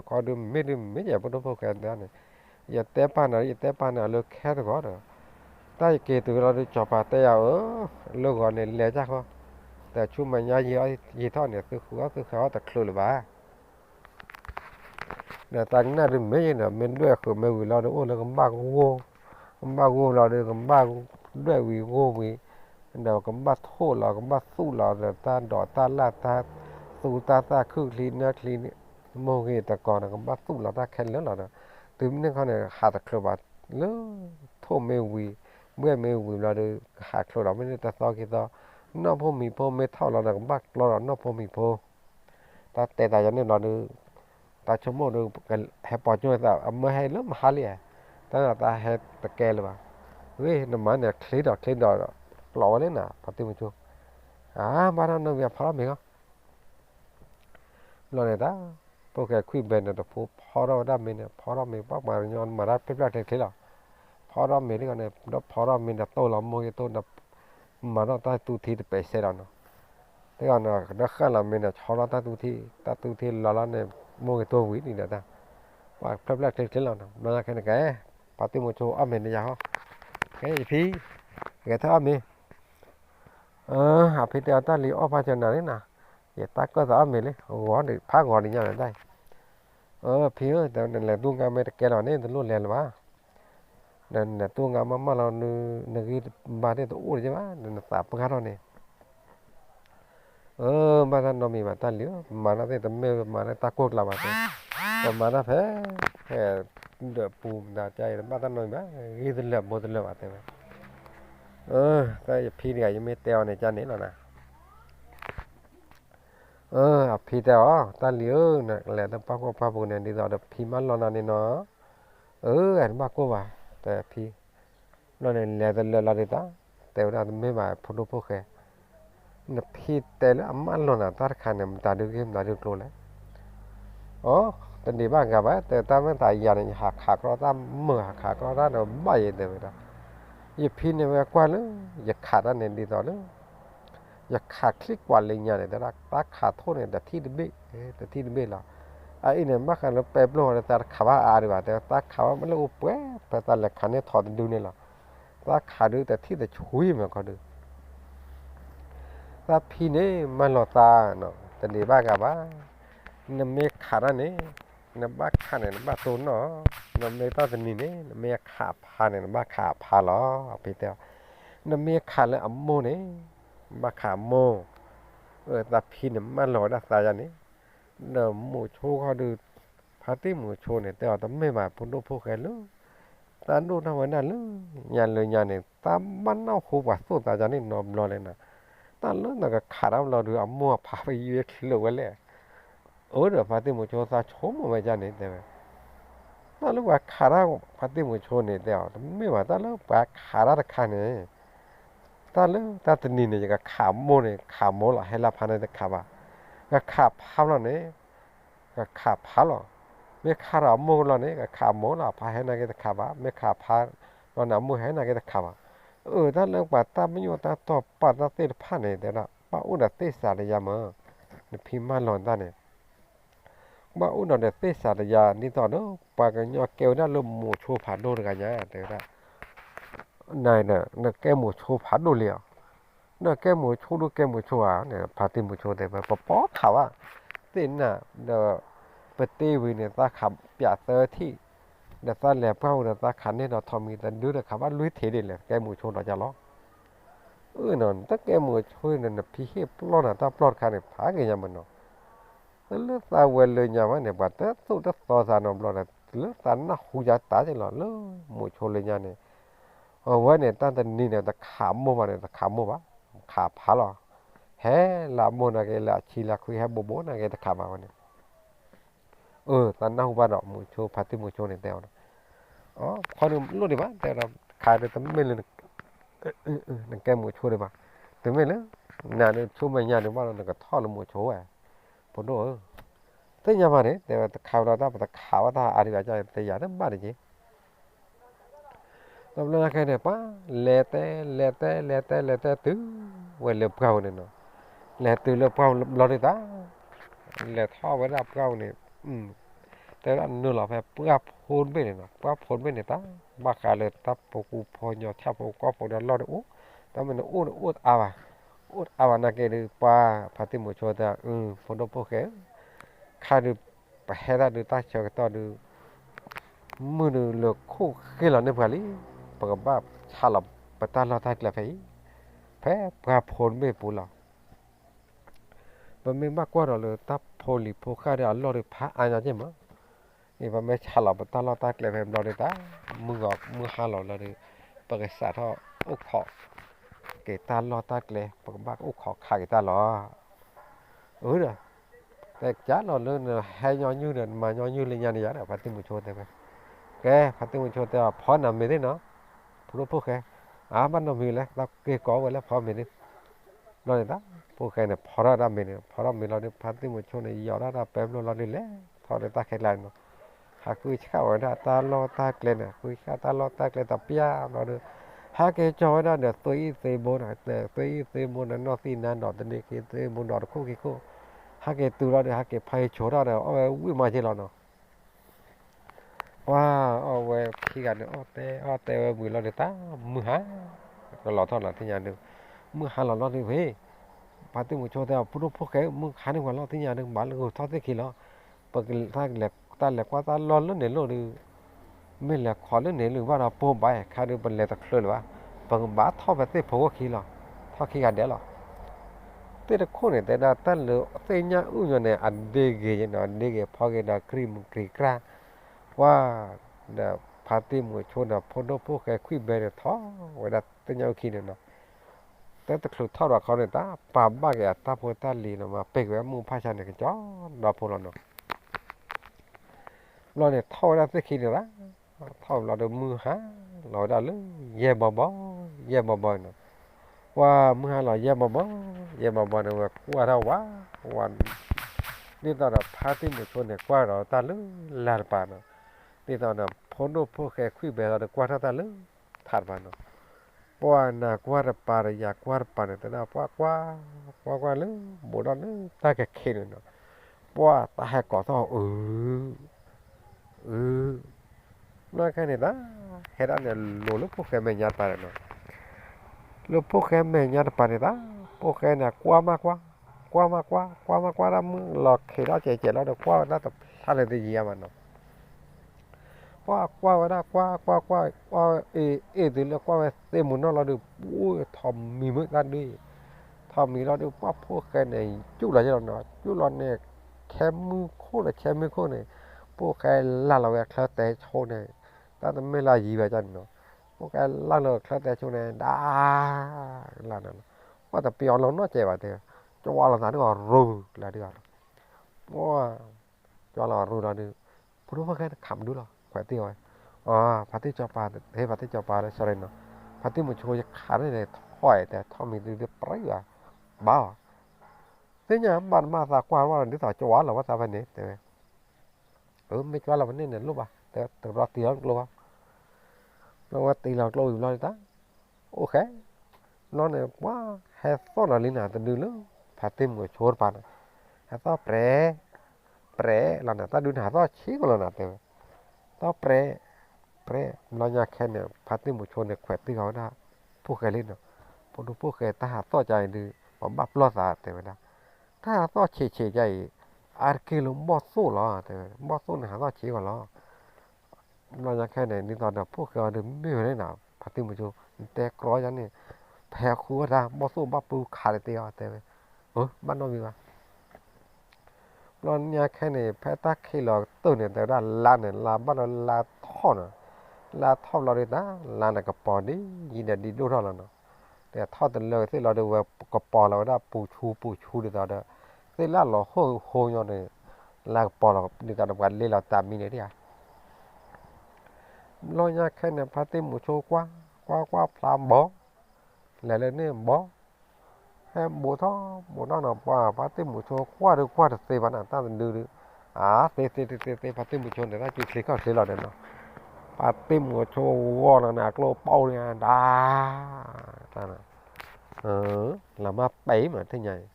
ก็ไม่ใช่พวกแกเนี่ยอย่าแต่ปานน่ะแล้วแค่ก่อนแต่เกตุเราจะปาแต่เอาแล้วก่อนเนี่ยแล้วจ้ะเขาแต่ชุ่มมันยี่ท่อเนี่ยคือเขาแต่คลุเลยบ้าเนี่ยตั้งหน้าดึงไม่เนี่ยมันด้วยคือไม่วิเราเนี่ยแล้วก็บ้าโง่เราเนี่ยก็บ้าด้วยวิโง่วิเดี๋ยวก็บ้าโทษเราก็บ้าสู้เราเนี่ยตาดอตาลาตาสู้ตาคือคลีนเนี่ยคลีนโมเกตก่อนก็บ้าสู้เราตาแข็งแล้วเราเนี่ยถึงเนี่ยเขาเนี่ยหาตะครุบาแล้วโทษไม่วิเมื่อไม่วิเราเนี่ยหาครุเราไม่ได้แต่ซอกี่ต่อนอกพอมีพอไม่เท่าเราเนี่ยก็บ้าเรานอกพอมีพอแต่ยังเนี่ยเราเนี่ยตาชั่วโมงนึงกันให้ปอดช่วยแต่เมื่อให้เริ่มหาเลยตั้งแต่ตาให้ตะแกเลยว่าเว้ยน้ำมันเนี่ยคลีดอหล่อเลยนะปฏิบัติชัวบ้านเราเนี่ยพร้อมไหมก็เราเนี่ยตาพวกแกคุยเบนเนี่ยตัวพอเราได้มีเนี่ยพอเรามีปักมาย้อนมาได้เป็นแบบเท่ๆหรอพอเรามีนี่ก็เนี่ยแล้วพอเรามีเนี่ยโตเราโมยโตเนี่ยมาเราตาตูทีไปเสียแล้วเนาะแต่ก่อนเนี่ยนักขันเรามีเนี่ยชอเราตาตูทีเราเนี่ยโมยโตวิ่งนี่เนี่ยตาว่าแบบเท่ๆแล้วเนาะนั่นแค่ไหนแกปฏิบัติชัวมีเนี่ยฮะแกพี่แกถ้ามีพี่เดียวตาลีออฟาจนานี่นะอย่าตาก็จะมีเลยหัวนี่พักหัวนี่ยังไงได้พี่แต่นั่นแหละตัวงานไม่ได้แก่เราเนี่ยตัวรุ่นเรียนหรือวะนั่นแหละตัวงานมาเรานึกบ้านเนี่ยตัวอ้วนใช่ไหมนั่นตาปงานเราเนี่ยบ้านเรามีบ้านตาเหลียวมาแล้วแต่ไม่มาแล้วตาโคกเราบ้านแต่มาแล้วแพ้เดือดปูมด่าใจบ้านเราบ้างยี่สิบเหลี่ยมหมดเหลี่ยมอะไรไหมแต่พี่เนี่ยยังไม่เตียวในจานนี้หรอกนะพี่เตียวตาเหลียวนั่นแหละตั้งป้าปูเนี่ยดีต่อเดี๋ยวพี่มันรอนานนี่เนาะเห็นบ้ากูว่าแต่พี่เราเนี่ยเลี้ยแต่เลี้ยเราดีต่อแต่ว่าไม่มาพูดพวกแกเนี่ยพี่แต่ละมันรอนะตาขันเนี่ยมันตาดูเกมตาดูโกลเลยแต่ดีบ้างกับว่าแต่ตาไม่ตายยาเนี่ยหักเราตามมือหักเราตาเนี่ยไม่เดี๋ยวนะยี่พี่เนี่ยว่ากว่าเลยอย่าขาดอันเนี่ยดีต่อเลยอย่าขาดคลิกกว่าเลยเนี่ยแต่ละตาขาดโทษเนี่ยแต่ที่ดิบละเนี่ยมากันแล้วเป๊ปโลเนี่ยแต่ขว่าดีกว่าแต่ตาขว่ามันเลยอุปเป้แต่ตาเล็กขันเนี่ยถอดดูเนี่ยละตาขาดดูแต่ที่แต่ช่วยมันก็ดูตาพี่เนี่ยมันหล่อตาเนาะแต่ดีบ้างกับว่าเนี่ยไม่ขาดอันนี้เนี่ยบ้าขาดเนี่ยบ้าตัวเนาะเนี่ยไม่ต้องเป็นนี่เนี่ยไม่ขาดพาเนี่ยบ้าขาดพาล้อพี่เดียวเนี่ยไม่ขาดเลยอัมโมเนี่ยบ้าขาโมแต่พี่เนี่ยมันหล่อได้สายอย่างนี้เนี่ยหมูโชว์เขาดูพาร์ตี้หมูโชว์เนี่ยแต่ว่าต้องไม่มาพูดดูพวกแกเลยตาดูทำไมนั่นเลยยันเลยยันเนี่ยตามันเอาหัวสู้ตาจานี่นอมรอเลยนะตาเลยนะก็ขาดเราดูอัมโมพาไปยืดเลยกันเลยเดี๋ยวพาร์ตี้หมูโชว์ตาชมมาจานนี่แต่ตาลูกว่าขาดพาร์ตี้หมูโชว์เนี่ยแต่ว่าไม่ว่าตาลูกว่าขาดขาเนี่ยตาลูกตาตัวนี้เนี่ยก็ขาโมเนี่ยขาโมละให้ละพันเนี่ยขาบ่าก็ขาพาแล้วเนี่ยก็ขาพาแล้วไม่ขาเราโมแล้วเนี่ยก็ขาโมละพาให้นายก็ขาบ่าไม่ขาพาเราหนาโมให้นายก็ขาบ่าตาลูกว่าตาไม่อยู่ตาต่อปัดตาเตะผ่านเนี่ยแต่ละป้าอุดเตะสารยามเนี่ยพิมพ์มาหลอนตาเนี่ยบ้าอุนเนี่ยเตะสารยานี่ตอนนู้นปากกันยอเกลน่าลมหมูโชว์ผ่านโดนกันเนี่ยเดี๋ยวนะนายเนี่ยแกหมูโชว์ผ่านโดนเลยเนี่ยแกหมูโชว์ดูแกหมูโชว์เนี่ยพาติหมูโชว์แต่แบบป๊อข่าวว่าเต้นน่ะเดี๋ยวเปิดตีวีเนี่ยตาขับเปียเตอร์ที่เดี๋ยวตาแหลมเข้าเนี่ยตาขันเนี่ยเราทอมีแต่ดูแต่ขับว่าลุยเทเดเลยแกหมูโชว์เราจะล้อนอนถ้าแกหมูโชว์เนี่ยพี่เฮปลอดน่ะตาปลอดคันเนี่ยพากันยังมันเนาะเลือดตาเวลเลยเนี่ยมันเนี่ยบัดแต่สู้แต่ต่อสานอมรอเนี่ยเลือดตาหน้าหูยาตาจังหรอเลยหมูโชเลยเนี่ยวันเนี่ยตั้งแต่นี่เนี่ยตะขามโมมาเนี่ยตะขามโมวะ ขาพาหรอเฮ้ละโมนะแกละชีละคุยให้โบโบนะแกตะขามาวันนี้ตอนนั้นหัวเรามูโชพัติมูโชเนี่ยเดียวนะอ๋อคนรู้ดีป่ะแต่เราขายได้ตั้งไม่เลยนั่นแกมูโชได้ป่ะตั้งไม่เลยงานโชไม่งานเนี่ยว่าเราก็ท่อละมูโชอ่ะพอดูแต่ยังมาเนี่ยแต่ว่าข่าวเราถ้าแต่ข่าวถ้าอะไรแบบนี้แต่ยังนั้นบ้านนี้ตบแล้วแค่เนี่ยป่ะเลเต้ตื้อเวลเล็บเก่าเนี่ยเนาะเลเต้เล็บเก่าเราได้ตาเลท่อเวลาเก่าเนี่ยแต่ละนู่นเราแบบปะพูนไปเนี่ยเนาะปะพูนไปเนี่ยตาบ้าขาเลยตาปกูพอยอทับปกูก็พอเดินรอดอู้แต่มันอู้อาวานักเกลือป้าพัติมุชวดาพอดพวกเขาข้าดูไปเหตุดูตาเชกตาดูมือดูเลือกคู่ขี้หลังเนี่ยพอลีปกบ้าชาลับปตาลาตากลับไปเพ่ปะพูนไม่ปูละมันไม่มากกว่าเราเลยตาพอลีพวกข้าเดี๋ยวเราได้พาอันนั้นใช่ไหมนี่มันไม่ชาลับปตาลาตากลับไปเราได้ตามือหาเราเลยปกติท่ออุกขอเกตาลาตากลับปกบ้าอุกขอขาเกตาลาเด้อแต่จ้าเราเรื่องให้ย้อนยืนมาย้อนยืนเลยยันยันอะพัติมุชโตไปแกพัติมุชโตพอนำไม่ได้เนาะพูดพวกแกบ้านเรามีแล้วเราเกก่อไว้แล้วพอไม่ได้เราเนี่ยนะพวกแกเนี่ยพอเราไม่เนี่ยพอเราไม่เราเนี่ยพัติมุชโตเนี่ยยอดเราเปมเราเนี่ยแหละทอดตาแข็งแรงเนาะหากคุยข้าวได้ตาลอตาเกลเนี่ยคุยข้าวตาลอตาเกลตาเปียเราเนี่ยหากจอยได้เนี่ยตัวอีเซโบนะเนี่ยตัวอีเซโบนะนอสีนันดอตเนี่ยคือเซโบดอตคู่กี่คู่หากตัวเราเนี่ยหากไฟโชว์เราเนี่ยเอาไว้วิ่งมาเจอเราเนาะว้าเอาไว้ขี้กันเนี่ยเอาแต่มือเราเนี่ยตามือหาก็เราเท่านั้นที่อย่างหนึ่งมือหาเราเนี่ยเฮ้ยปาติมุโชแต่พูดพวกแกมือหาหนึ่งวันเราที่อย่างหนึ่งบ้านเราทอดที่ขี้เราปกติถ้าแหลกตาแหลกว่าตาร้อนแล้วเนี่ยเราดูไม่แหลกขอแล้วเนี่ยหรือว่าเราโป้ไปข้าดูเป็นแหลกตะเคลื่อนว่าปกบ้าทอดไปเต้พวกขี้เราทอดขี้กันเดี๋ยวเรา แต่ละคนเนี่ยแต่ละตั้งเลยแต่เนี่ยเนี่ยอันเด็กเนี่ยอันเด็กพอเกิดครีมกรีกราว่าเดี๋ยวพาร์ตี้มือชนเดี๋ยวพอดพวกแกคุยเบรท้อเวลาแต่เนี่ยโอเคเนี่ยเนาะแต่ตะครุดทอดว่าเขาเนี่ยตาป่าบ้าแกตาพอตาลีเนาะมาเป็กไว้มือพาชันเนี่ยก็จ้อเราพอเราเนาะเราเนี่ยท่อแล้วสักทีเนี่ยละท่อเราเดินมือหาเราได้เลยเย่บ่เนาะ ว่าเมื่อเราเยี่ยมบ่เยี่ยมบ่เนี่ยว่าเราวันนี่ตอนนั้นพาที่มุชนเนี่ยกว่าเราตาลึลาปานนี่ตอนนั้นพอดูพวกแกคุยแบบเรากว่าตาลึถาดปานเพราะว่านักว่าปานอยากว่าปานแต่น่ะว่าลึบ่ดอนลึตาแกเข็นเนาะเพราะว่าตาให้ก่อท้อเออนั่นแค่นี้นะเฮ็ดอันเนี่ยโลลพวกแกไม่ยากปานเนาะ lo poke me nyar panita poke na qua ra lo khi đó chạy nó được qua nó tập thay là gì mà nó qua từ là qua tem muốn nó được ui thầm mì mới ra đi thầm mì nó được qua poke này chút là cho nó chút là này kem mưa khô này poke là việc là té chôn này ta mới là gì vậy chân nó พวกแกล่างเลิกแล้วแต่ช่วงนี้ได้ล่างนั้นว่าแต่ปีออนเราเนาะเจ็บอ่ะเถอะจะว่าเราหนาดีกว่ารู้แล้วดีกว่าว่าจะเรารู้แล้วดีพูดว่าแค่ขำดูหรอแขวนตีไว้พัดที่จอปาเฮ้พัดที่จอปาเลยสเรนเนาะพัดที่มันช่วยขาได้เลยถอยแต่ทอมีดีๆปรีอ่ะบ้าทีนี้มันมาสักกว่าว่าเราที่ต่อจะว่าเราว่าตาวันนี้แต่ไม่จะว่าเราวันนี้เนี่ยรู้ป่ะแต่เราตีแล้วรู้ป่ะ nóว่าตีหลอกเราอยู่เลยตาโอเคnó này quá hay to là linh nào từ đường phải tìm người chốt bạn hay to pre là ta đun hạt to chí của là thế to pre nó nhà khen này phải tìm một chốt này khỏe tí họ đã phu cái lên rồi phu cái ta hạt to chạy đi mà bắp lo ra thế vậy đó ta hạt to chỉ chạy arkelo mót số lo thế mót số này hạt to chỉ của nó เราจะแค่ไหนนี่ตอนนั้นพวกเราเดินไม่ได้หนาพัดที่มือจูแต่กร้อยยันนี่แพ้คู่ได้บ่สู้บ่ปูขาดเตียวแต่บ้านเรามีวะเราเนี่ยแค่ไหนแพ้ตาขี้หลอกตัวเนี่ยแต่ด้านลานเนี่ยลาบ้านเราลาท่อน่ะลาท่อเราเลยนะลานกับปอนี่ยินดีดูเราแล้วเนาะ แต่ทอดแต่เลยที่เราดูว่าก็ปอเราได้ปูชูดีต่อเด้อที่ละเราโหยอนเนี่ยลากปอเราดีต่อกันเลยเราตามมีเนี่ยดิเราอยากแค่เนี่ยพาติมูโชกว่าพรามบ่แล้วเนี่ยบ่ให้บัวท้อบัวน้องน่ะว่าพาติมูโชกว่าเซบันอ่ะตั้งดื้อเซพาติมูโชเนี่ยถ้าจุดเสก็เสเราเนี่ยเนาะพาติมูโชว่าน่ะกลัวเป้าเนี่ยด่าตั้งน่ะlà mà bảy mà thế nhảy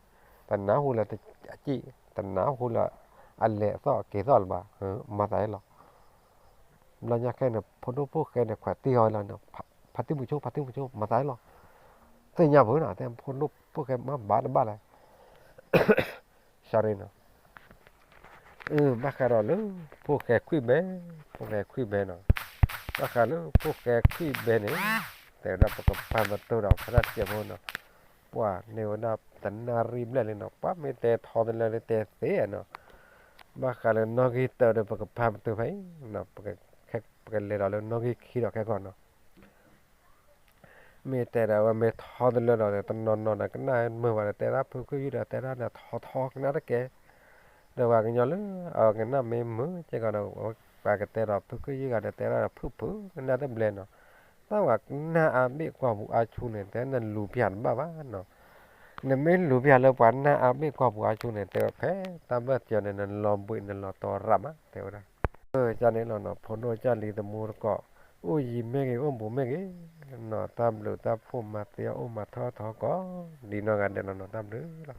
tần não hula thì chị tần não hula anh lẹ so kế so là mà tại là nhà cái này phun nước phun cái này khỏe tiêu là nó phát triển một chút mà tại là thế nhà với nào thế phun nước phun cái mà ba này sao đây nào mà cái đó nữa phun cái quy bé nó mà cái nữa phun cái quy bé nàyแต่เราประกอบความมันตัวเราขนาดเกี่ยวกับ ว่าเนวนาตันนาริมเลยเนาะปั๊บไม่แต่ทอเป็นเลยแต่เสียเนาะบ้าการนอกิเตอร์เดี๋ยวปกพามตัวไปเนาะปกแค่ปกเลยเราเลยนอกิขี้เราแค่ก่อนเนาะไม่แต่เราว่าไม่ทอเป็นเลยเราแต่ตอนนอนก็น่าเมื่อวันแต่ละเพื่อก็ยืดแต่ละเนี่ยทอกันนะตะแกเดี๋ยวว่ากันย้อนเลยกันน่าไม่มือเจ้าก็เราว่ากันแต่เราเพื่อก็ยืดกันแต่ละเพื่อกันน่าจะเบลนเนาะถ้าว่าน่าไม่ความบุอาชูเนี่ยแต่นั่นลูพิอันบ้าเนาะ nên mình lùi về lâu quán na áo mình qua buổi chung này theo thế tam bát cho nên là lòm bụi nên là to rậm á theo đó cho nên là nó phun đôi cho lì tầm mua cọ ôi gì mấy cái ôm bố mấy cái nó tam lửa tam phun mà tiêu ôm mà thọ có đi nó gần đây là nó tam lửa